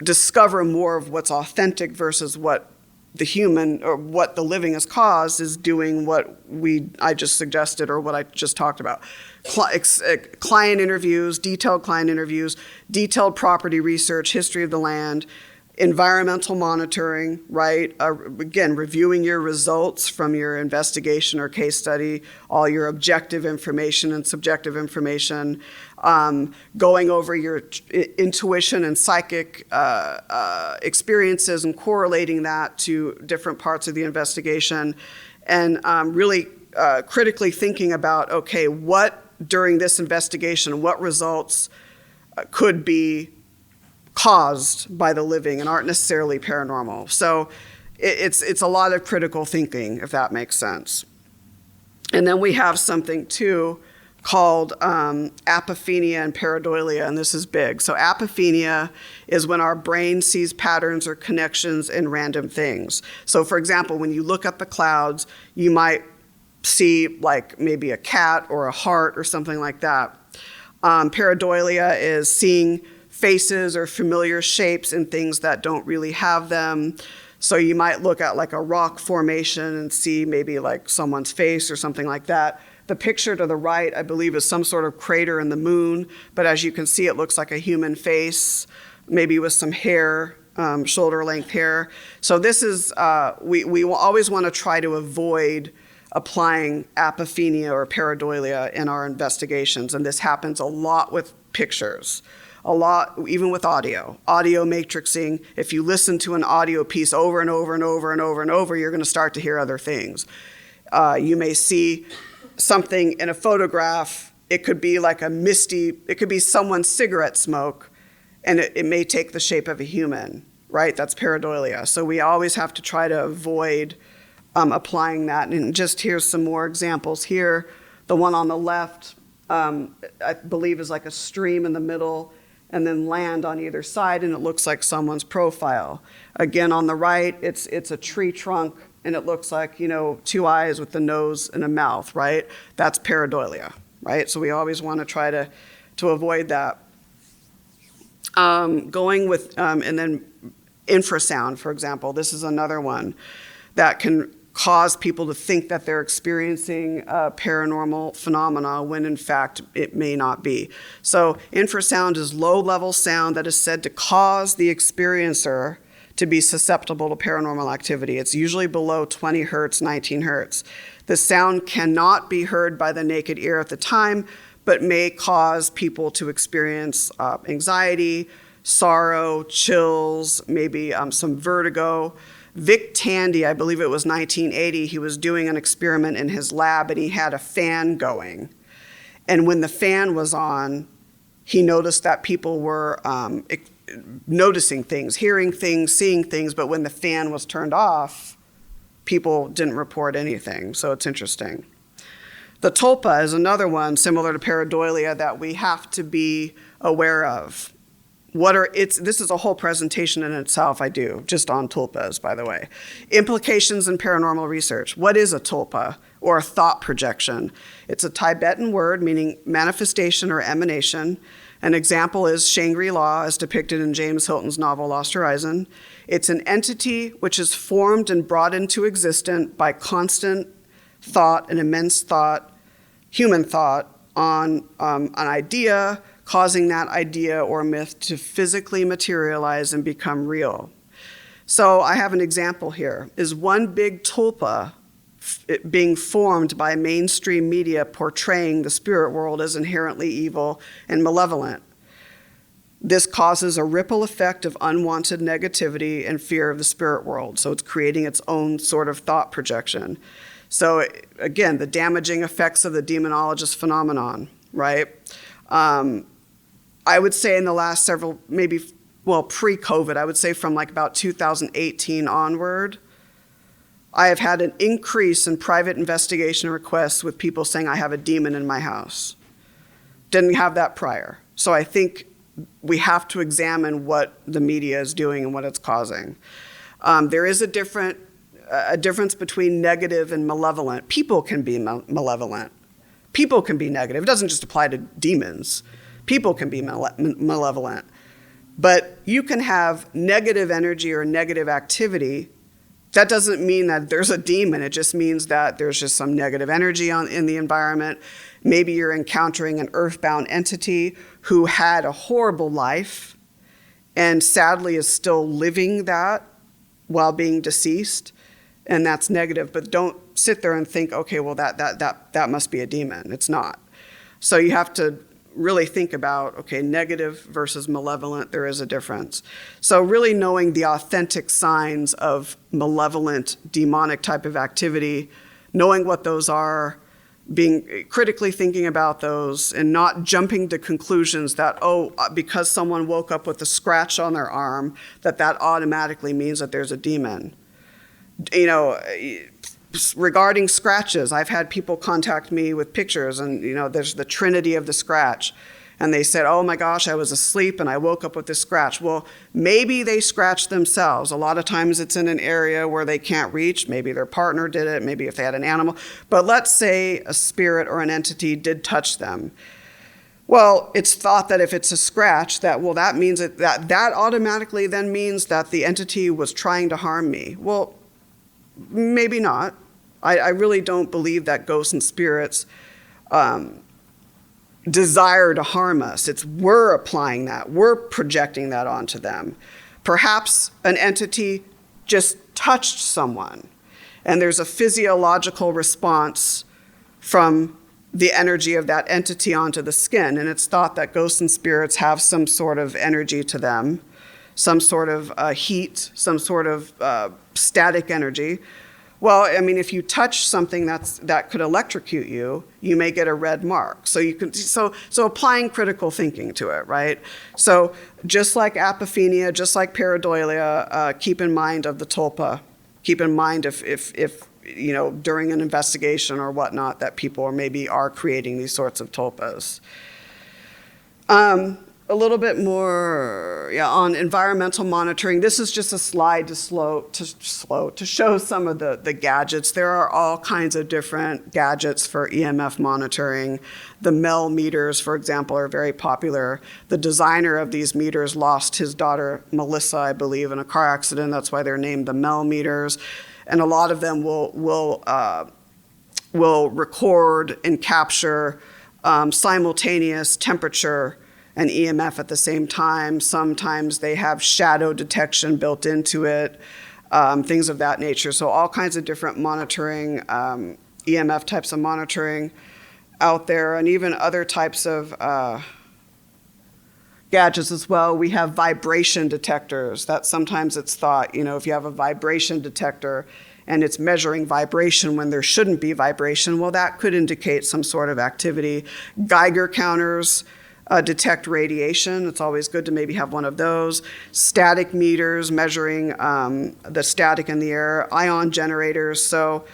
A: discover more of what's authentic versus what the human or what the living has caused is doing what I just suggested or what I just talked about. Client interviews, detailed client interviews, detailed property research, history of the land, environmental monitoring, right? Again, reviewing your results from your investigation or case study, all your objective information and subjective information, going over your intuition and psychic experiences and correlating that to different parts of the investigation, and really critically thinking about, okay, what during this investigation, what results could be caused by the living and aren't necessarily paranormal. So it's a lot of critical thinking, if that makes sense. And then we have something too called apophenia and pareidolia, and this is big. So apophenia is when our brain sees patterns or connections in random things. So for example, when you look at the clouds, you might see like maybe a cat or a heart or something like that. Pareidolia is seeing faces or familiar shapes in things that don't really have them. So you might look at like a rock formation and see maybe like someone's face or something like that. The picture to the right, I believe, is some sort of crater in the moon, but as you can see, it looks like a human face, maybe with some hair, shoulder-length hair. So this is, we always want to try to avoid applying apophenia or pareidolia in our investigations, and this happens a lot with pictures. A lot, even with audio matrixing. If you listen to an audio piece over and over and over and over and over, you're going to start to hear other things. You may see something in a photograph. It could be like it could be someone's cigarette smoke, and it may take the shape of a human, right? That's pareidolia. So we always have to try to avoid applying that. And just here's some more examples here. The one on the left, I believe, is like a stream in the middle, and then land on either side, and it looks like someone's profile. Again, on the right, it's a tree trunk, and it looks like, two eyes with the nose and a mouth, right? That's pareidolia, right? So we always want to try to avoid that. Going with, and then infrasound, for example, this is another one that can cause people to think that they're experiencing paranormal phenomena when in fact it may not be. So infrasound is low-level sound that is said to cause the experiencer to be susceptible to paranormal activity. It's usually below 20 hertz, 19 hertz. The sound cannot be heard by the naked ear at the time, but may cause people to experience anxiety, sorrow, chills, maybe some vertigo. Vic Tandy, I believe it was 1980, he was doing an experiment in his lab and he had a fan going. And when the fan was on, he noticed that people were noticing things, hearing things, seeing things, but when the fan was turned off, people didn't report anything. So it's interesting. The Topa is another one similar to pareidolia that we have to be aware of. This is a whole presentation in itself I do, just on tulpas, by the way. Implications in paranormal research. What is a tulpa, or a thought projection? It's a Tibetan word meaning manifestation or emanation. An example is Shangri-La, as depicted in James Hilton's novel Lost Horizon. It's an entity which is formed and brought into existence by constant thought, an immense thought, human thought, on an idea, causing that idea or myth to physically materialize and become real. So I have an example here. Is one big tulpa being formed by mainstream media portraying the spirit world as inherently evil and malevolent. This causes a ripple effect of unwanted negativity and fear of the spirit world. So it's creating its own sort of thought projection. So again, the damaging effects of the demonologist phenomenon, right? I would say in the last several, pre-COVID, I would say from like about 2018 onward, I have had an increase in private investigation requests with people saying I have a demon in my house. Didn't have that prior. So I think we have to examine what the media is doing and what it's causing. There is a difference between negative and malevolent. People can be malevolent. People can be negative. It doesn't just apply to demons. People can be malevolent. But you can have negative energy or negative activity. That doesn't mean that there's a demon. It just means that there's just some negative energy in the environment. Maybe you're encountering an earthbound entity who had a horrible life and sadly is still living that while being deceased, and that's negative. But don't sit there and think, okay, well, that must be a demon. It's not. So you have to really think about, okay, negative versus malevolent, there is a difference. So really knowing the authentic signs of malevolent, demonic type of activity, knowing what those are, being critically thinking about those, and not jumping to conclusions that, because someone woke up with a scratch on their arm, that automatically means that there's a demon. Regarding scratches, I've had people contact me with pictures and, there's the trinity of the scratch. And they said, oh my gosh, I was asleep and I woke up with this scratch. Well, maybe they scratched themselves. A lot of times it's in an area where they can't reach. Maybe their partner did it, maybe if they had an animal. But let's say a spirit or an entity did touch them. Well, it's thought that if it's a scratch, that means that automatically then means that the entity was trying to harm me. Well, maybe not. I really don't believe that ghosts and spirits desire to harm us. We're applying that. We're projecting that onto them. Perhaps an entity just touched someone, and there's a physiological response from the energy of that entity onto the skin, and it's thought that ghosts and spirits have some sort of energy to them, some sort of heat, some sort of static energy. Well, I mean, if you touch something that could electrocute you, you may get a red mark. So applying critical thinking to it, right? So just like apophenia, just like pareidolia, keep in mind of the Topa. Keep in mind if during an investigation or whatnot that people maybe are creating these sorts of Topas. A little bit more on environmental monitoring. This is just a slide to show some of the gadgets. There are all kinds of different gadgets for EMF monitoring. The Mel meters, for example, are very popular. The designer of these meters lost his daughter, Melissa, I believe, in a car accident. That's why they're named the Mel meters. And a lot of them will record and capture simultaneous temperature and EMF at the same time. Sometimes they have shadow detection built into it, things of that nature. So all kinds of different monitoring, EMF types of monitoring out there, and even other types of gadgets as well. We have vibration detectors. That sometimes it's thought, if you have a vibration detector and it's measuring vibration when there shouldn't be vibration, well, that could indicate some sort of activity. Geiger counters detect radiation. It's always good to maybe have one of those. Static meters measuring the static in the air. Ion generators. So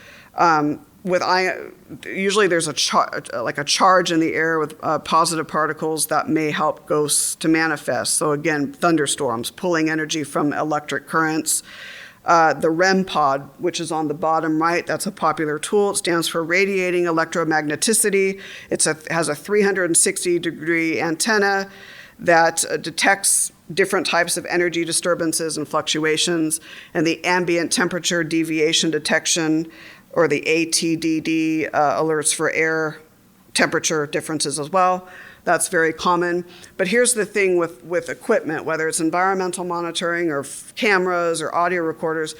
A: usually there's a charge in the air with positive particles that may help ghosts to manifest. So again, thunderstorms, pulling energy from electric currents. The REM pod, which is on the bottom right, that's a popular tool. It stands for radiating electromagneticity. It has a 360-degree antenna that detects different types of energy disturbances and fluctuations, and the ambient temperature deviation detection, or the ATDD, alerts for air temperature differences as well. That's very common. But here's the thing with equipment, whether it's environmental monitoring or cameras or audio recorders,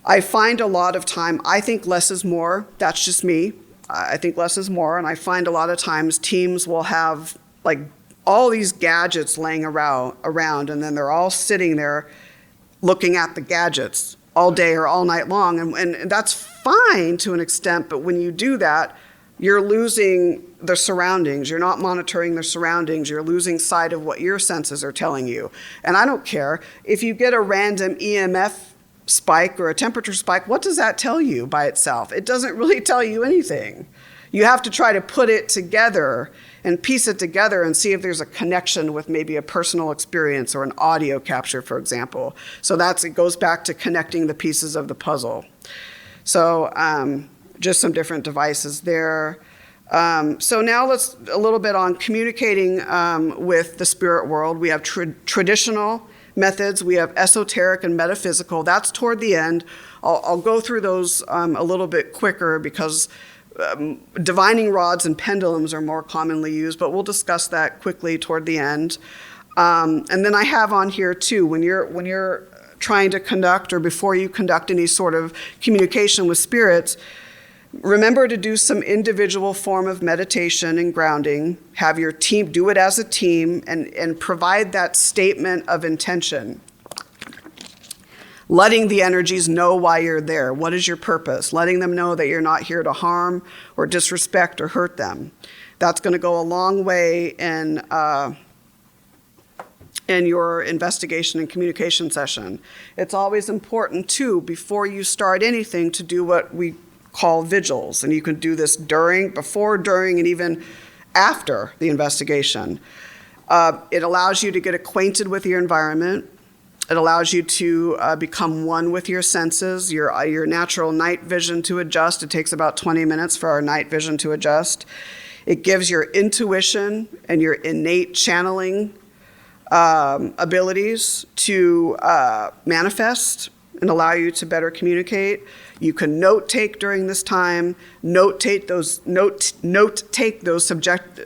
A: I find a lot of time, I think less is more. That's just me. I think less is more. And I find a lot of times teams will have like all these gadgets laying around, and then they're all sitting there looking at the gadgets all day or all night long. And that's fine to an extent, but when you do that, you're losing the surroundings. You're not monitoring the surroundings. You're losing sight of what your senses are telling you. And I don't care. If you get a random EMF spike or a temperature spike, what does that tell you by itself? It doesn't really tell you anything. You have to try to put it together and piece it together and see if there's a connection with maybe a personal experience or an audio capture, for example. So it goes back to connecting the pieces of the puzzle. So just some different devices there. So now let's a little bit on communicating with the spirit world. We have traditional methods. We have esoteric and metaphysical. That's toward the end. I'll go through those a little bit quicker because divining rods and pendulums are more commonly used, but we'll discuss that quickly toward the end. And then I have on here too, when you're trying to conduct or before you conduct any sort of communication with spirits, remember to do some individual form of meditation and grounding. Have your team do it as a team and provide that statement of intention. Letting the energies know why you're there. What is your purpose? Letting them know that you're not here to harm or disrespect or hurt them. That's going to go a long way in your investigation and communication session. It's always important, too, before you start anything, to do what we call vigils. And you can do this before, during, and even after the investigation. It allows you to get acquainted with your environment. It allows you to become one with your senses, your natural night vision to adjust. It takes about 20 minutes for our night vision to adjust. It gives your intuition and your innate channeling abilities to manifest and allow you to better communicate. You can note take during this time, note take those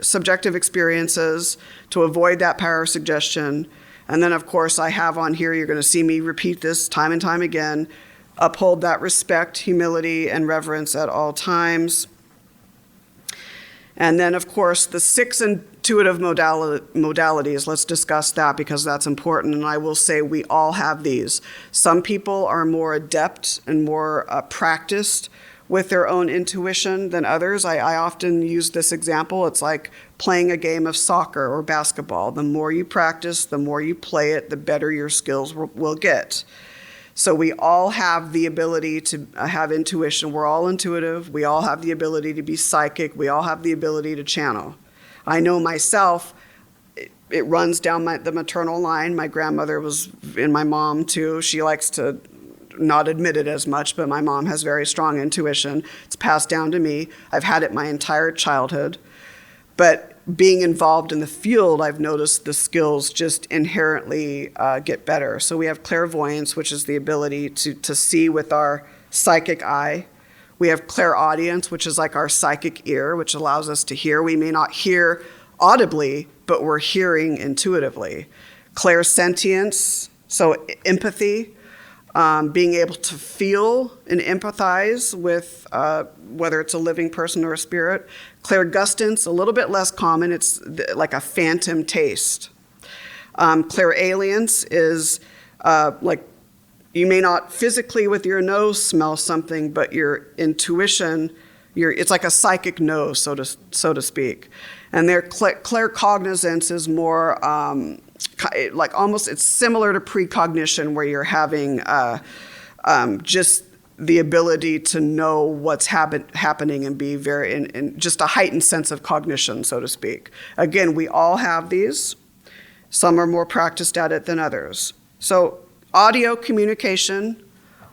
A: subjective experiences to avoid that power of suggestion. And then, of course, I have on here, you're going to see me repeat this time and time again, uphold that respect, humility, and reverence at all times. And then, of course, the 6 intuitive modalities, let's discuss that because that's important. And I will say we all have these. Some people are more adept and more practiced with their own intuition than others. I often use this example. It's like playing a game of soccer or basketball. The more you practice, the more you play it, the better your skills will get. So we all have the ability to have intuition. We're all intuitive. We all have the ability to be psychic. We all have the ability to channel. I know myself, it runs down the maternal line. My grandmother was, and my mom too. She likes to not admit it as much, but my mom has very strong intuition. It's passed down to me. I've had it my entire childhood. But being involved in the field, I've noticed the skills just inherently get better. So we have clairvoyance, which is the ability to see with our psychic eye. We have clairaudience, which is like our psychic ear, which allows us to hear. We may not hear audibly, but we're hearing intuitively. Clairsentience, so empathy, being able to feel and empathize with whether it's a living person or a spirit. Clairgustance, a little bit less common. It's like a phantom taste. Clairalience is like you may not physically with your nose smell something, but your intuition, it's like a psychic nose, so to speak. And their claircognizance is more like almost, it's similar to precognition, where you're having just the ability to know what's happening and be very, in just a heightened sense of cognition, so to speak. Again, we all have these. Some are more practiced at it than others. So audio communication,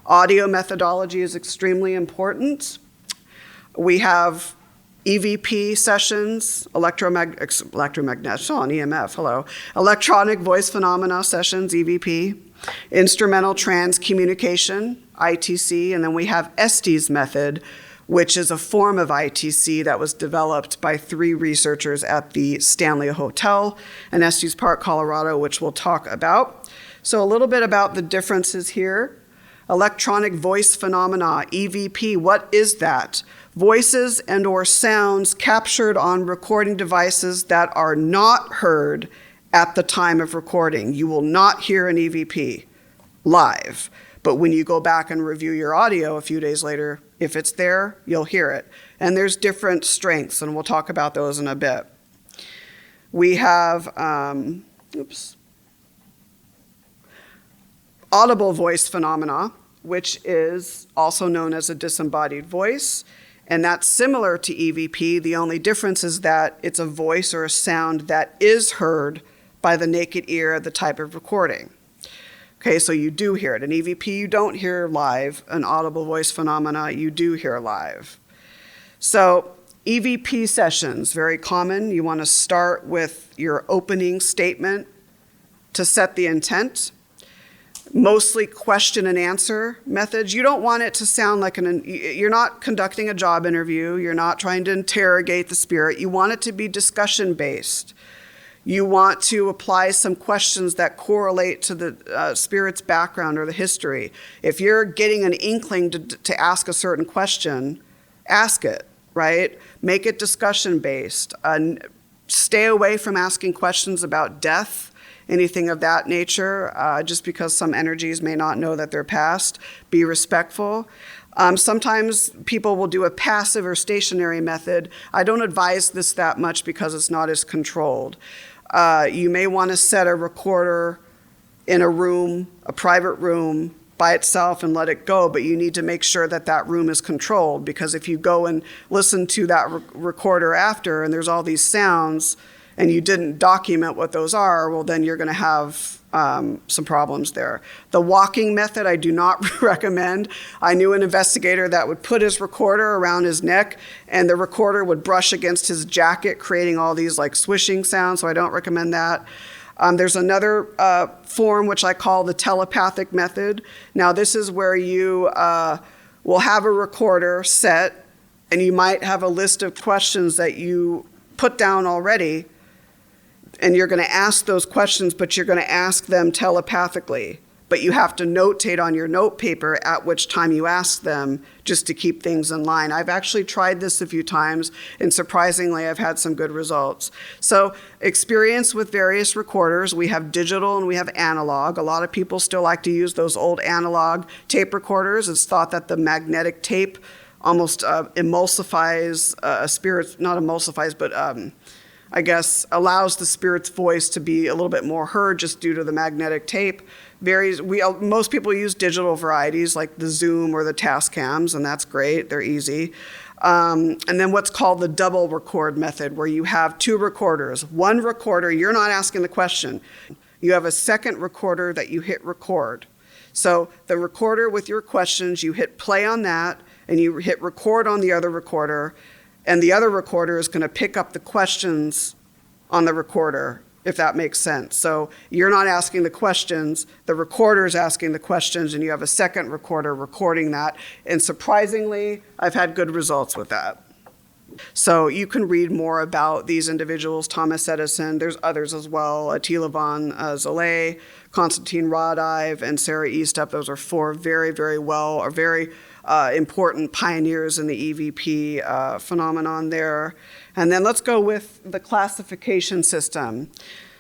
A: audio methodology is extremely important. We have EVP sessions, electromagnetic, on EMF, hello. Electronic voice phenomena sessions, EVP. Instrumental trans communication, ITC. And then we have Estes method, which is a form of ITC that was developed by 3 researchers at the Stanley Hotel in Estes Park, Colorado, which we'll talk about. So a little bit about the differences here. Electronic voice phenomena, EVP, what is that? Voices and or sounds captured on recording devices that are not heard at the time of recording. You will not hear an EVP live, but when you go back and review your audio a few days later, if it's there, you'll hear it. And there's different strengths, and we'll talk about those in a bit. We have, audible voice phenomena, which is also known as a disembodied voice. And that's similar to EVP. The only difference is that it's a voice or a sound that is heard by the naked ear at the type of recording. Okay, so you do hear it. An EVP you don't hear live. An audible voice phenomena you do hear live. So EVP sessions, very common. You want to start with your opening statement to set the intent. Mostly question and answer methods. You don't want it to sound like you're not conducting a job interview. You're not trying to interrogate the spirit. You want it to be discussion based. You want to apply some questions that correlate to the spirit's background or the history. If you're getting an inkling to ask a certain question, ask it, right? Make it discussion based. Stay away from asking questions about death, anything of that nature, just because some energies may not know that they're past. Be respectful. Sometimes people will do a passive or stationary method. I don't advise this that much because it's not as controlled. You may want to set a recorder in a room, a private room, by itself and let it go, but you need to make sure that that room is controlled, because if you go and listen to that recorder after and there's all these sounds, and you didn't document what those are, well, then you're going to have some problems there. The walking method I do not recommend. I knew an investigator that would put his recorder around his neck, and the recorder would brush against his jacket, creating all these like swishing sounds, so I don't recommend that. There's another form which I call the telepathic method. Now this is where you will have a recorder set, and you might have a list of questions that you put down already, and you're going to ask those questions, but you're going to ask them telepathically. But you have to notate on your note paper at which time you ask them, just to keep things in line. I've actually tried this a few times, and surprisingly, I've had some good results. So experience with various recorders. We have digital and we have analog. A lot of people still like to use those old analog tape recorders. It's thought that the magnetic tape almost emulsifies a spirit, not emulsifies, but I guess allows the spirit's voice to be a little bit more heard just due to the magnetic tape. Most people use digital varieties like the Zoom or the Tascams, and that's great. They're easy. And then what's called the double record method, where you have two recorders. One recorder, you're not asking the question. You have a second recorder that you hit record. So the recorder with your questions, you hit play on that, and you hit record on the other recorder, and the other recorder is going to pick up the questions on the recorder, if that makes sense. So you're not asking the questions, the recorder is asking the questions, and you have a second recorder recording that. And surprisingly, I've had good results with that. So you can read more about these individuals, Thomas Edison, there's others as well, Attila von Zolay, Konstantin Radive, and Sarah Eastup. Those are four very, very important pioneers in the EVP phenomenon there. And then let's go with the classification system.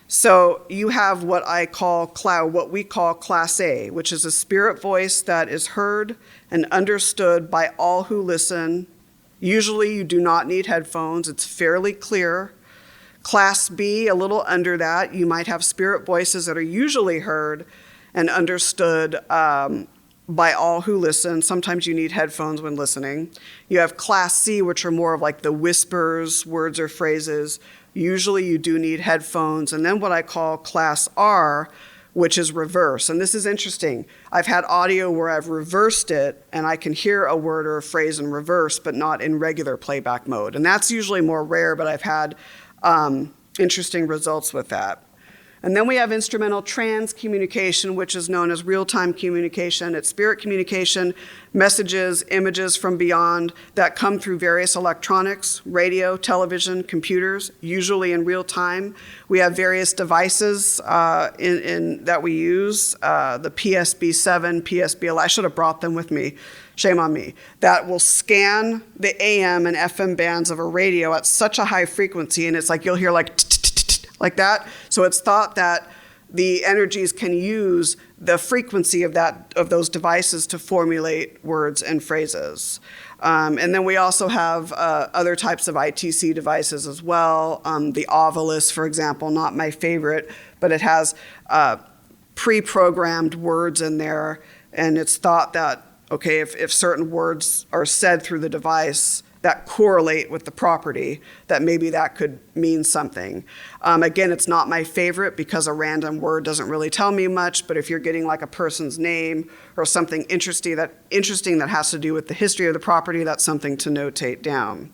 A: So you have what we call Class A, which is a spirit voice that is heard and understood by all who listen. Usually you do not need headphones. It's fairly clear. Class B, a little under that, you might have spirit voices that are usually heard and understood by all who listen. Sometimes you need headphones when listening. You have Class C, which are more of like the whispers, words or phrases. Usually you do need headphones. And then what I call Class R, which is reverse. And this is interesting. I've had audio where I've reversed it and I can hear a word or a phrase in reverse, but not in regular playback mode. And that's usually more rare, but I've had interesting results with that. And then we have instrumental trans communication, which is known as real-time communication. It's spirit communication, messages, images from beyond that come through various electronics, radio, television, computers, usually in real time. We have various devices that we use, the PSB7, PSB11. I should have brought them with me. Shame on me. That will scan the AM and FM bands of a radio at such a high frequency, and it's like you'll hear like that. So it's thought that the energies can use the frequency of those devices to formulate words and phrases. And then we also have other types of ITC devices as well. The Ovilus, for example, not my favorite, but it has pre-programmed words in there, and it's thought that, okay, if certain words are said through the device that correlate with the property, that maybe that could mean something. Again, it's not my favorite because a random word doesn't really tell me much, but if you're getting like a person's name or something interesting that has to do with the history of the property, that's something to notate down.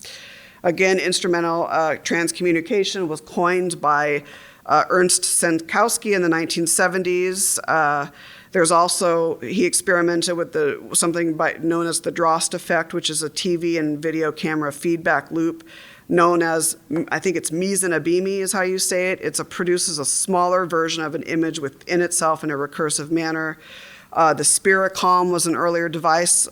A: Again, instrumental transcommunication was coined by Ernst Senkowski in the 1970s. There's also, he experimented with something known as the Drost effect, which is a TV and video camera feedback loop known as, I think it's Mizunabimi is how you say it. It produces a smaller version of an image within itself in a recursive manner. The Spiricom was an earlier device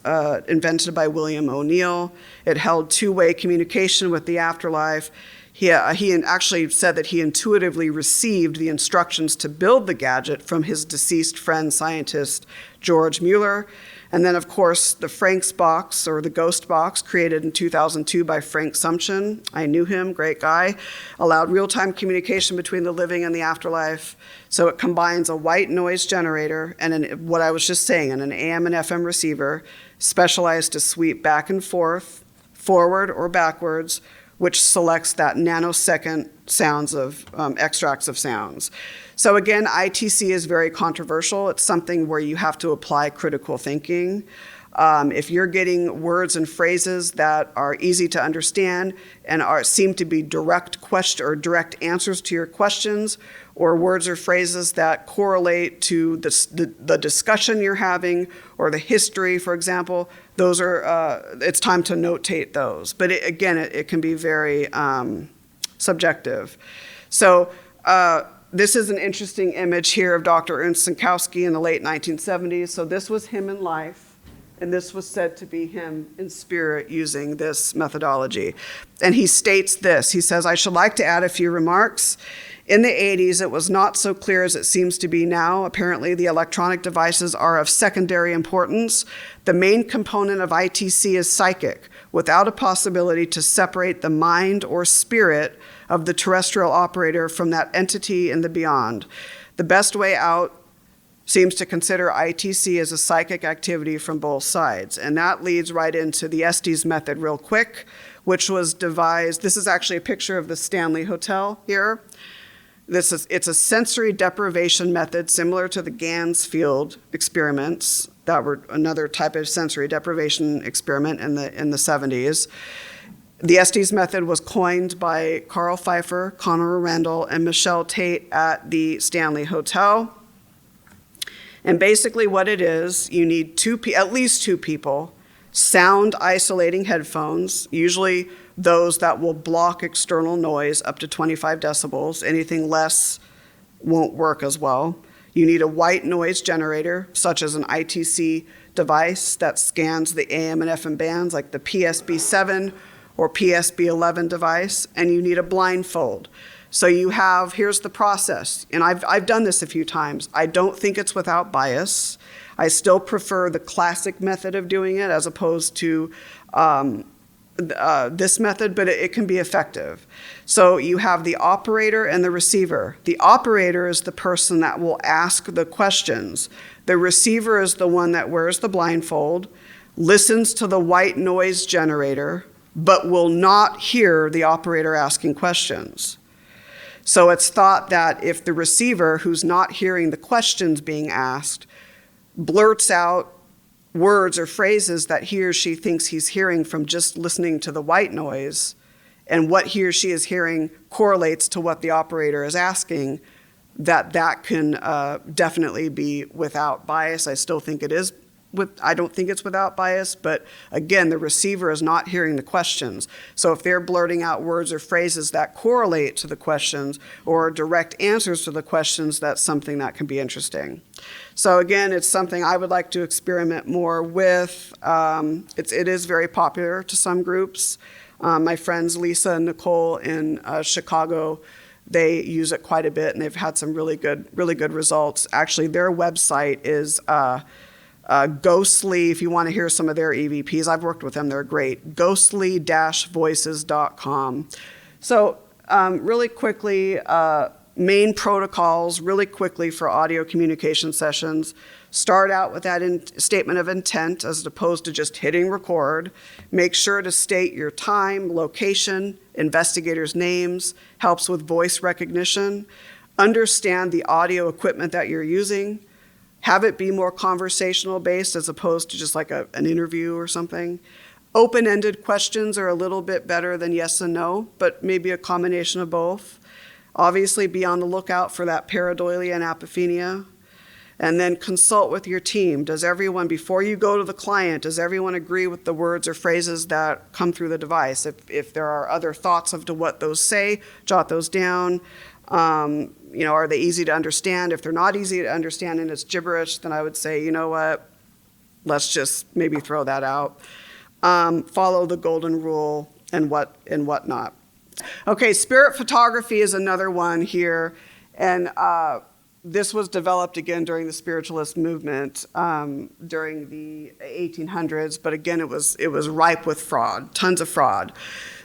A: invented by William O'Neill. It held two-way communication with the afterlife. He actually said that he intuitively received the instructions to build the gadget from his deceased friend, scientist George Mueller. And then, of course, the Frank's box, or the ghost box, created in 2002 by Frank Sumption. I knew him, great guy. Allowed real-time communication between the living and the afterlife. So it combines a white noise generator and what I was just saying, and an AM and FM receiver, specialized to sweep back and forth, forward or backwards, which selects that nanosecond sounds of extracts of sounds. So again, ITC is very controversial. It's something where you have to apply critical thinking. If you're getting words and phrases that are easy to understand and seem to be direct answers to your questions, or words or phrases that correlate to the discussion you're having or the history, for example, those are, it's time to notate those. But it can be very subjective. So this is an interesting image here of Dr. Ernst Sinkowski in the late 1970s. So this was him in life. And this was said to be him in spirit using this methodology. And he states this. He says, "I should like to add a few remarks. In the 80s, it was not so clear as it seems to be now. Apparently, the electronic devices are of secondary importance. The main component of ITC is psychic, without a possibility to separate the mind or spirit of the terrestrial operator from that entity in the beyond. The best way out seems to consider ITC as a psychic activity from both sides." And that leads right into the Estes method real quick, which was devised. This is actually a picture of the Stanley Hotel here. It's a sensory deprivation method similar to the Gans field experiments that were another type of sensory deprivation experiment in the 70s. The Estes method was coined by Carl Pfeiffer, Connor Randall, and Michelle Tate at the Stanley Hotel. And basically what it is, you need at least two people, sound isolating headphones, usually those that will block external noise up to 25 decibels. Anything less won't work as well. You need a white noise generator, such as an ITC device that scans the AM and FM bands, like the PSB7 or PSB11 device, and you need a blindfold. So here's the process, and I've done this a few times. I don't think it's without bias. I still prefer the classic method of doing it as opposed to this method, but it can be effective. So you have the operator and the receiver. The operator is the person that will ask the questions. The receiver is the one that wears the blindfold, listens to the white noise generator, but will not hear the operator asking questions. So it's thought that if the receiver, who's not hearing the questions being asked, blurts out words or phrases that he or she thinks he's hearing from just listening to the white noise, and what he or she is hearing correlates to what the operator is asking, that can definitely be without bias. I still think it is. I don't think it's without bias, but again, the receiver is not hearing the questions. So if they're blurting out words or phrases that correlate to the questions or direct answers to the questions, that's something that can be interesting. So again, it's something I would like to experiment more with. It is very popular to some groups. My friends Lisa and Nicole in Chicago, they use it quite a bit, and they've had some really good results. Actually, their website is Ghostly, if you want to hear some of their EVPs, I've worked with them, they're great, ghostly-voices.com. So really quickly, main protocols really quickly for audio communication sessions. Start out with that statement of intent as opposed to just hitting record. Make sure to state your time, location, investigators' names, helps with voice recognition. Understand the audio equipment that you're using. Have it be more conversational based as opposed to just like an interview or something. Open-ended questions are a little bit better than yes and no, but maybe a combination of both. Obviously, be on the lookout for that pareidolia and apophenia. And then consult with your team. Does everyone, before you go to the client, does everyone agree with the words or phrases that come through the device? If there are other thoughts of what those say, jot those down. Are they easy to understand? If they're not easy to understand and it's gibberish, then I would say, you know what, let's just maybe throw that out. Follow the golden rule and whatnot. Okay, spirit photography is another one here. And this was developed again during the spiritualist movement during the 1800s. But again, it was ripe with fraud, tons of fraud.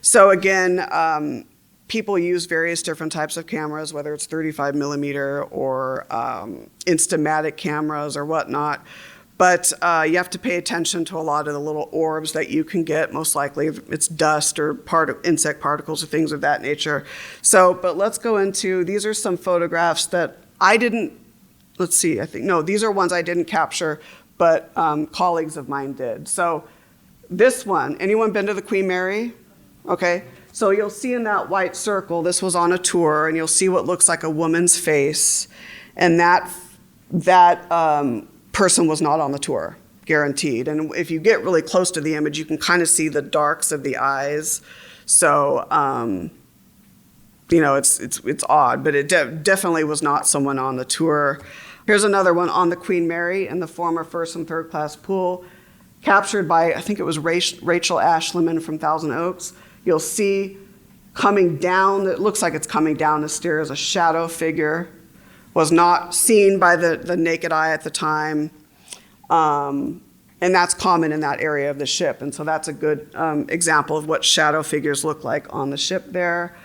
A: So again, people use various different types of cameras, whether it's 35 millimeter or Instamatic cameras or whatnot. But you have to pay attention to a lot of the little orbs that you can get. Most likely it's dust or insect particles or things of that nature. So, but let's go into, these are some photographs that I didn't, let's see, these are ones I didn't capture, but colleagues of mine did. So this one, anyone been to the Queen Mary? Okay, so you'll see in that white circle, this was on a tour, and you'll see what looks like a woman's face, and that person was not on the tour, guaranteed. And if you get really close to the image, you can kind of see the darks of the eyes. So, it's odd, but it definitely was not someone on the tour. Here's another one on the Queen Mary in the former first and third class pool, captured by, I think it was Rachel Ashleman from Thousand Oaks. You'll see coming down, it looks like it's coming down the stairs, a shadow figure. Was not seen by the naked eye at the time. And that's common in that area of the ship. And so that's a good example of what shadow figures look like on the ship there.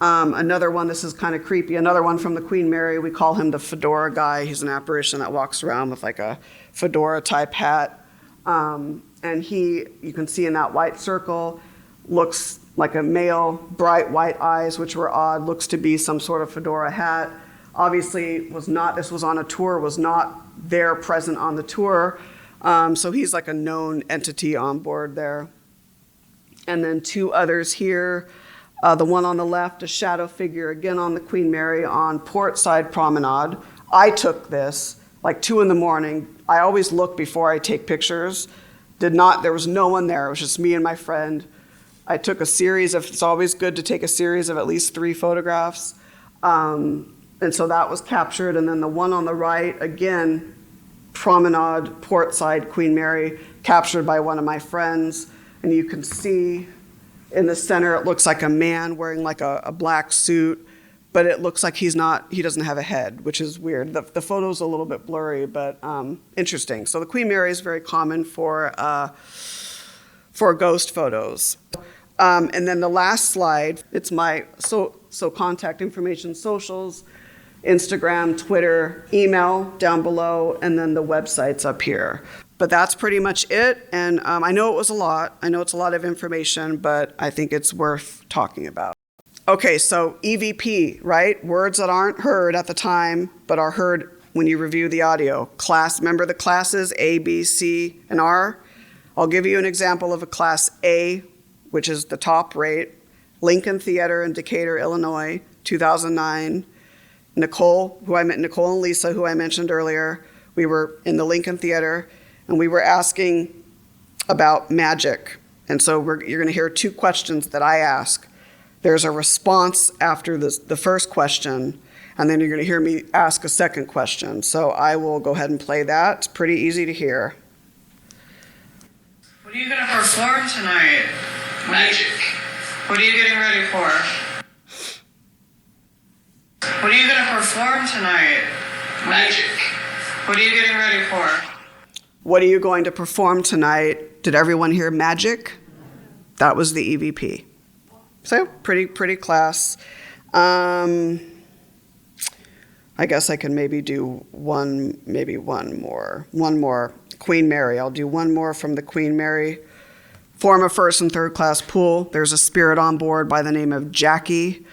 A: Another one, this is kind of creepy, another one from the Queen Mary. We call him the fedora guy. He's an apparition that walks around with like a fedora type hat. And you can see in that white circle, looks like a male, bright white eyes, which were odd, looks to be some sort of fedora hat. Obviously this was on a tour, was not there present on the tour. So he's like a known entity on board there. And then two others here. The one on the left, a shadow figure, again on the Queen Mary on port side promenade. I took this like 2 a.m. I always look before I take pictures. There was no one there. It was just me and my friend. I took it's always good to take a series of at least 3 photographs. And so that was captured. And then the one on the right, again, promenade, port side, Queen Mary, captured by one of my friends. And you can see in the center, it looks like a man wearing like a black suit, but it looks like he doesn't have a head, which is weird. The photo's a little bit blurry, but interesting. So the Queen Mary is very common for ghost photos. And then the last slide, it's my contact information, socials, Instagram, Twitter, email down below, and then the website's up here. But that's pretty much it. And I know it was a lot. I know it's a lot of information, but I think it's worth talking about. Okay, so EVP, right? Words that aren't heard at the time, but are heard when you review the audio. Remember the classes A, B, C, and R? I'll give you an example of a class A, which is the top rate. Lincoln Theater in Decatur, Illinois, 2009. Nicole and Lisa, who I mentioned earlier, we were in the Lincoln Theater, and we were asking about magic. And so you're going to hear 2 questions that I ask. There's a response after the first question, and then you're going to hear me ask a second question. So I will go ahead and play that. It's pretty easy to hear.
B: What are you going to perform tonight?
C: Magic.
B: What are you getting ready for? What are you going to perform tonight?
C: Magic.
B: What are you getting ready for?
A: What are you going to perform tonight? Did everyone hear magic? That was the EVP. So pretty class. I guess I can maybe do one more. Queen Mary. I'll do one more from the Queen Mary. Former first and third class pool. There's a spirit on board by the name of Jackie.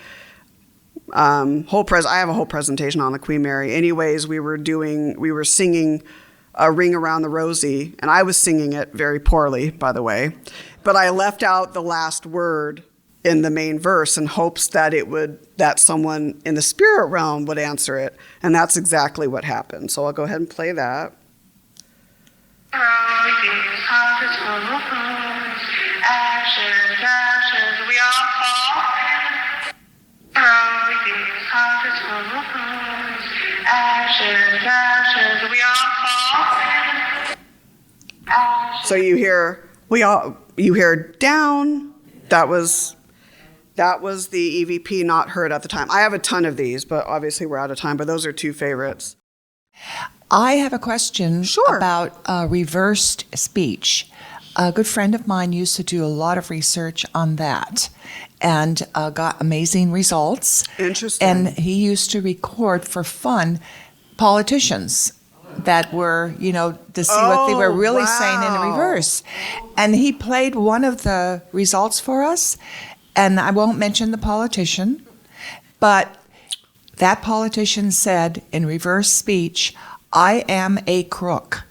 A: I have a whole presentation on the Queen Mary. Anyways, we were singing Ring Around the Rosie, and I was singing it very poorly, by the way. But I left out the last word in the main verse in hopes that someone in the spirit realm would answer it. And that's exactly what happened. So I'll go ahead and play that.
B: Ashes, we all fall. Ashes, we all fall.
A: So you hear down. That was the EVP not heard at the time. I have a ton of these, but obviously we're out of time, but those are 2 favorites.
D: I have a question
A: Sure.
D: about reversed speech. A good friend of mine used to do a lot of research on that and got amazing results.
A: Interesting.
D: And he used to record for fun politicians that were, to see what they were really saying in
A: wow.
D: reverse. And he played one of the results for us, and I won't mention the politician, but that politician said in reverse speech, "I am a crook."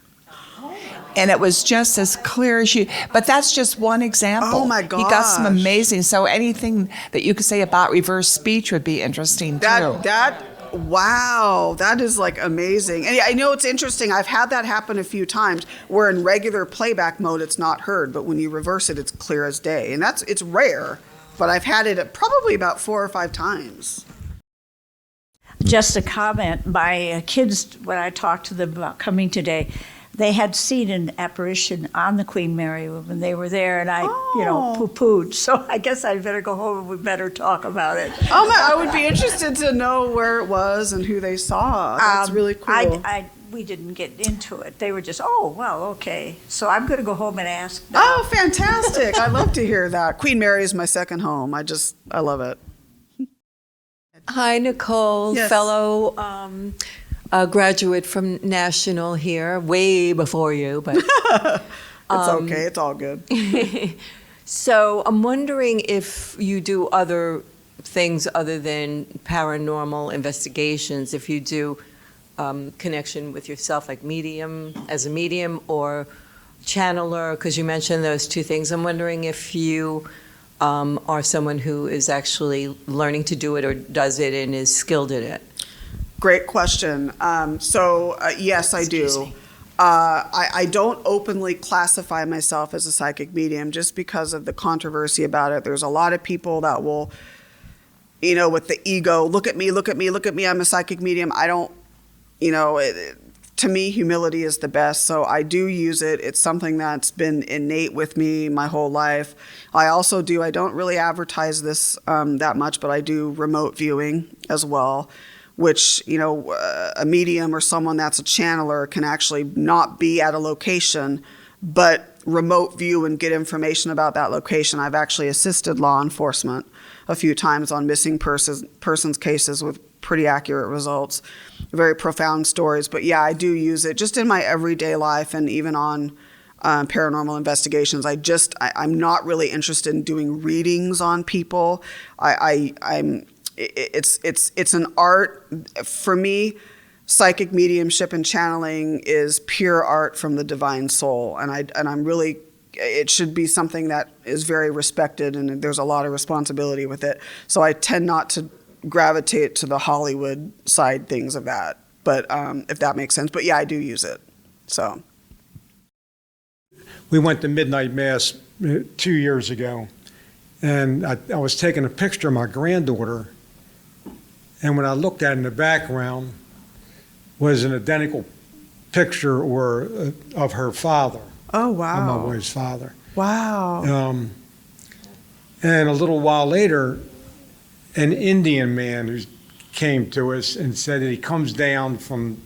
D: And it was just as clear as you, but that's just one example.
A: Oh my
D: He got some
A: gosh.
D: amazing, so anything that you could say about reverse speech would be interesting too.
A: Wow, that is like amazing. And I know it's interesting. I've had that happen a few times where in regular playback mode it's not heard, but when you reverse it, it's clear as day. And it's rare, but I've had it probably about 4 or 5 times.
E: Just a comment. My kids, when I talked to them about coming today, they had seen an apparition on the Queen Mary when they were there, and I, poo-pooed. So I guess I'd better go home and we better talk about it.
A: Oh my! I would be interested to know where it was and who they saw. That's really cool.
E: We didn't get into it. They were just, oh, well, okay. So I'm going to go home and ask now.
A: Oh, fantastic! I love to hear that. Queen Mary is my second home. I love it.
F: Hi, Nicole,
A: Yes.
F: fellow graduate from National here, way before you, but
A: It's okay. It's all good.
F: so I'm wondering if you do other things other than paranormal investigations, if you do connection with yourself, like as a medium or channeler, because you mentioned those two things. I'm wondering if you are someone who is actually learning to do it or does it and is skilled at it.
A: Great question. Yes, I do. I don't openly classify myself as a psychic medium just because of the controversy about it. There's a lot of people that will, with the ego, look at me, look at me, look at me, I'm a psychic medium. I don't, to me, humility is the best. So I do use it. It's something that's been innate with me my whole life. I don't really advertise this that much, but I do remote viewing as well, which, a medium or someone that's a channeler can actually not be at a location, but remote view and get information about that location. I've actually assisted law enforcement a few times on missing persons cases with pretty accurate results, very profound stories. But yeah, I do use it just in my everyday life and even on paranormal investigations. I'm not really interested in doing readings on people. It's an art for me. Psychic mediumship and channeling is pure art from the divine soul, and I'm really. It should be something that is very respected, and there's a lot of responsibility with it. So I tend not to gravitate to the Hollywood side things of that, but if that makes sense. But yeah, I do use it. So
G: we went to midnight mass 2 years ago, and I was taking a picture of my granddaughter. And when I looked at it in the background was an identical picture of her father.
A: Oh,
G: Of
A: wow.
G: my wife's father.
A: Wow.
G: And a little while later, an Indian man who came to us and said that he comes down from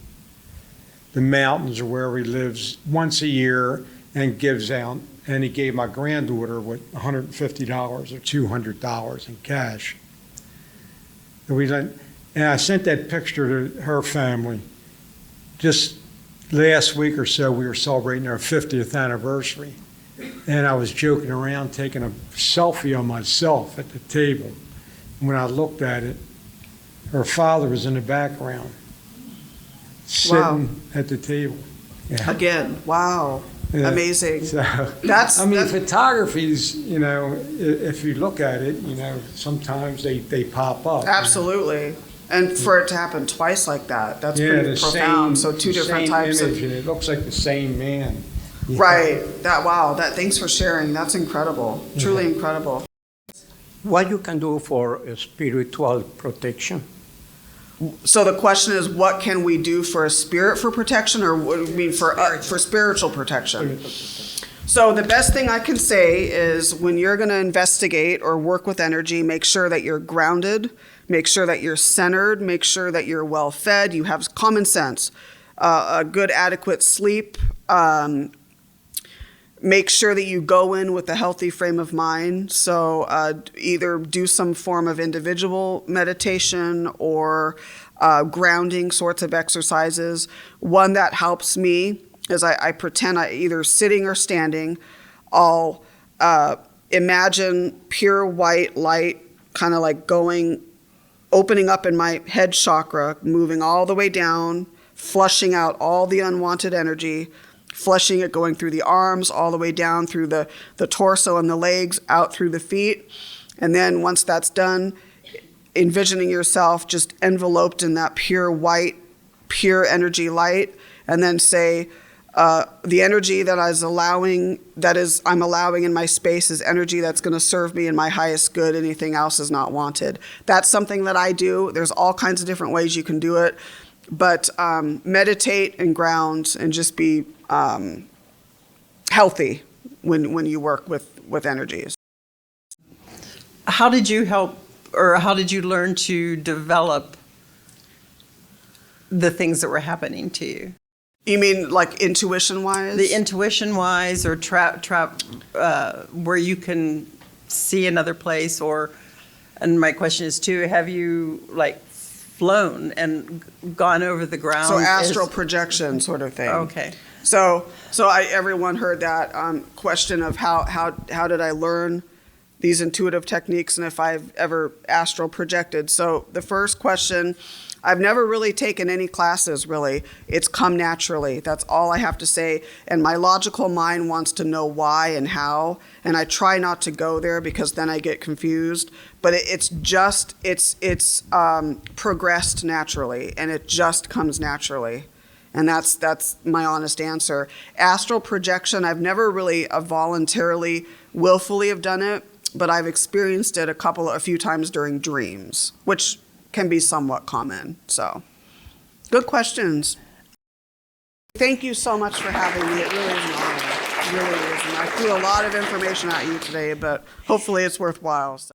G: the mountains or wherever he lives once a year and gives out. And he gave my granddaughter $150 or $200 in cash. And I sent that picture to her family. Just last week or so, we were celebrating our 50th anniversary. And I was joking around, taking a selfie of myself at the table. When I looked at it, her father was in the background, sitting at the table. Yeah.
A: Again, wow.
G: Yeah.
A: Amazing.
G: So,
A: That's
G: photography's, if you look at it, sometimes they pop up.
A: absolutely. And for it to happen twice like that, that's pretty
G: the
A: profound.
G: same,
A: So two different
G: same
A: types
G: image,
A: of
G: and it looks like the same man.
A: right. Thanks for sharing. That's incredible. Truly incredible.
H: What you can do for spiritual protection?
A: So the question is, what can we do for a spirit for protection, or what do you mean for spiritual protection? So the best thing I can say is when you're going to investigate or work with energy, make sure that you're grounded, make sure that you're centered, make sure that you're well fed, you have common sense, a good adequate sleep, make sure that you go in with a healthy frame of mind. So either do some form of individual meditation or grounding sorts of exercises. One that helps me is I pretend I either sitting or standing. I'll imagine pure white light kind of like opening up in my head chakra, moving all the way down, flushing out all the unwanted energy, flushing it, going through the arms, all the way down through the torso and the legs, out through the feet. And then once that's done, envisioning yourself just enveloped in that pure white, pure energy light, and then say, the energy that I'm allowing in my space is energy that's going to serve me in my highest good. Anything else is not wanted. That's something that I do. There's all kinds of different ways you can do it, but meditate and ground and just be healthy when you work with energies.
I: How did you help, or how did you learn to develop the things that were happening to you?
A: You mean like intuition-wise?
I: The intuition-wise, or where you can see another place, and my question is too, have you like flown and gone over the ground?
A: So astral projection sort of thing.
I: Okay.
A: So everyone heard that question of how did I learn these intuitive techniques and if I've ever astral projected. So the first question, I've never really taken any classes, really. It's come naturally. That's all I have to say. And my logical mind wants to know why and how. And I try not to go there because then I get confused. But it's progressed naturally, and it just comes naturally. And that's my honest answer. Astral projection, I've never really voluntarily, willfully have done it, but I've experienced it a few times during dreams, which can be somewhat common. So, good questions. Thank you so much for having me. It really is an honor. It really is. And I threw a lot of information at you today, but hopefully it's worthwhile. So.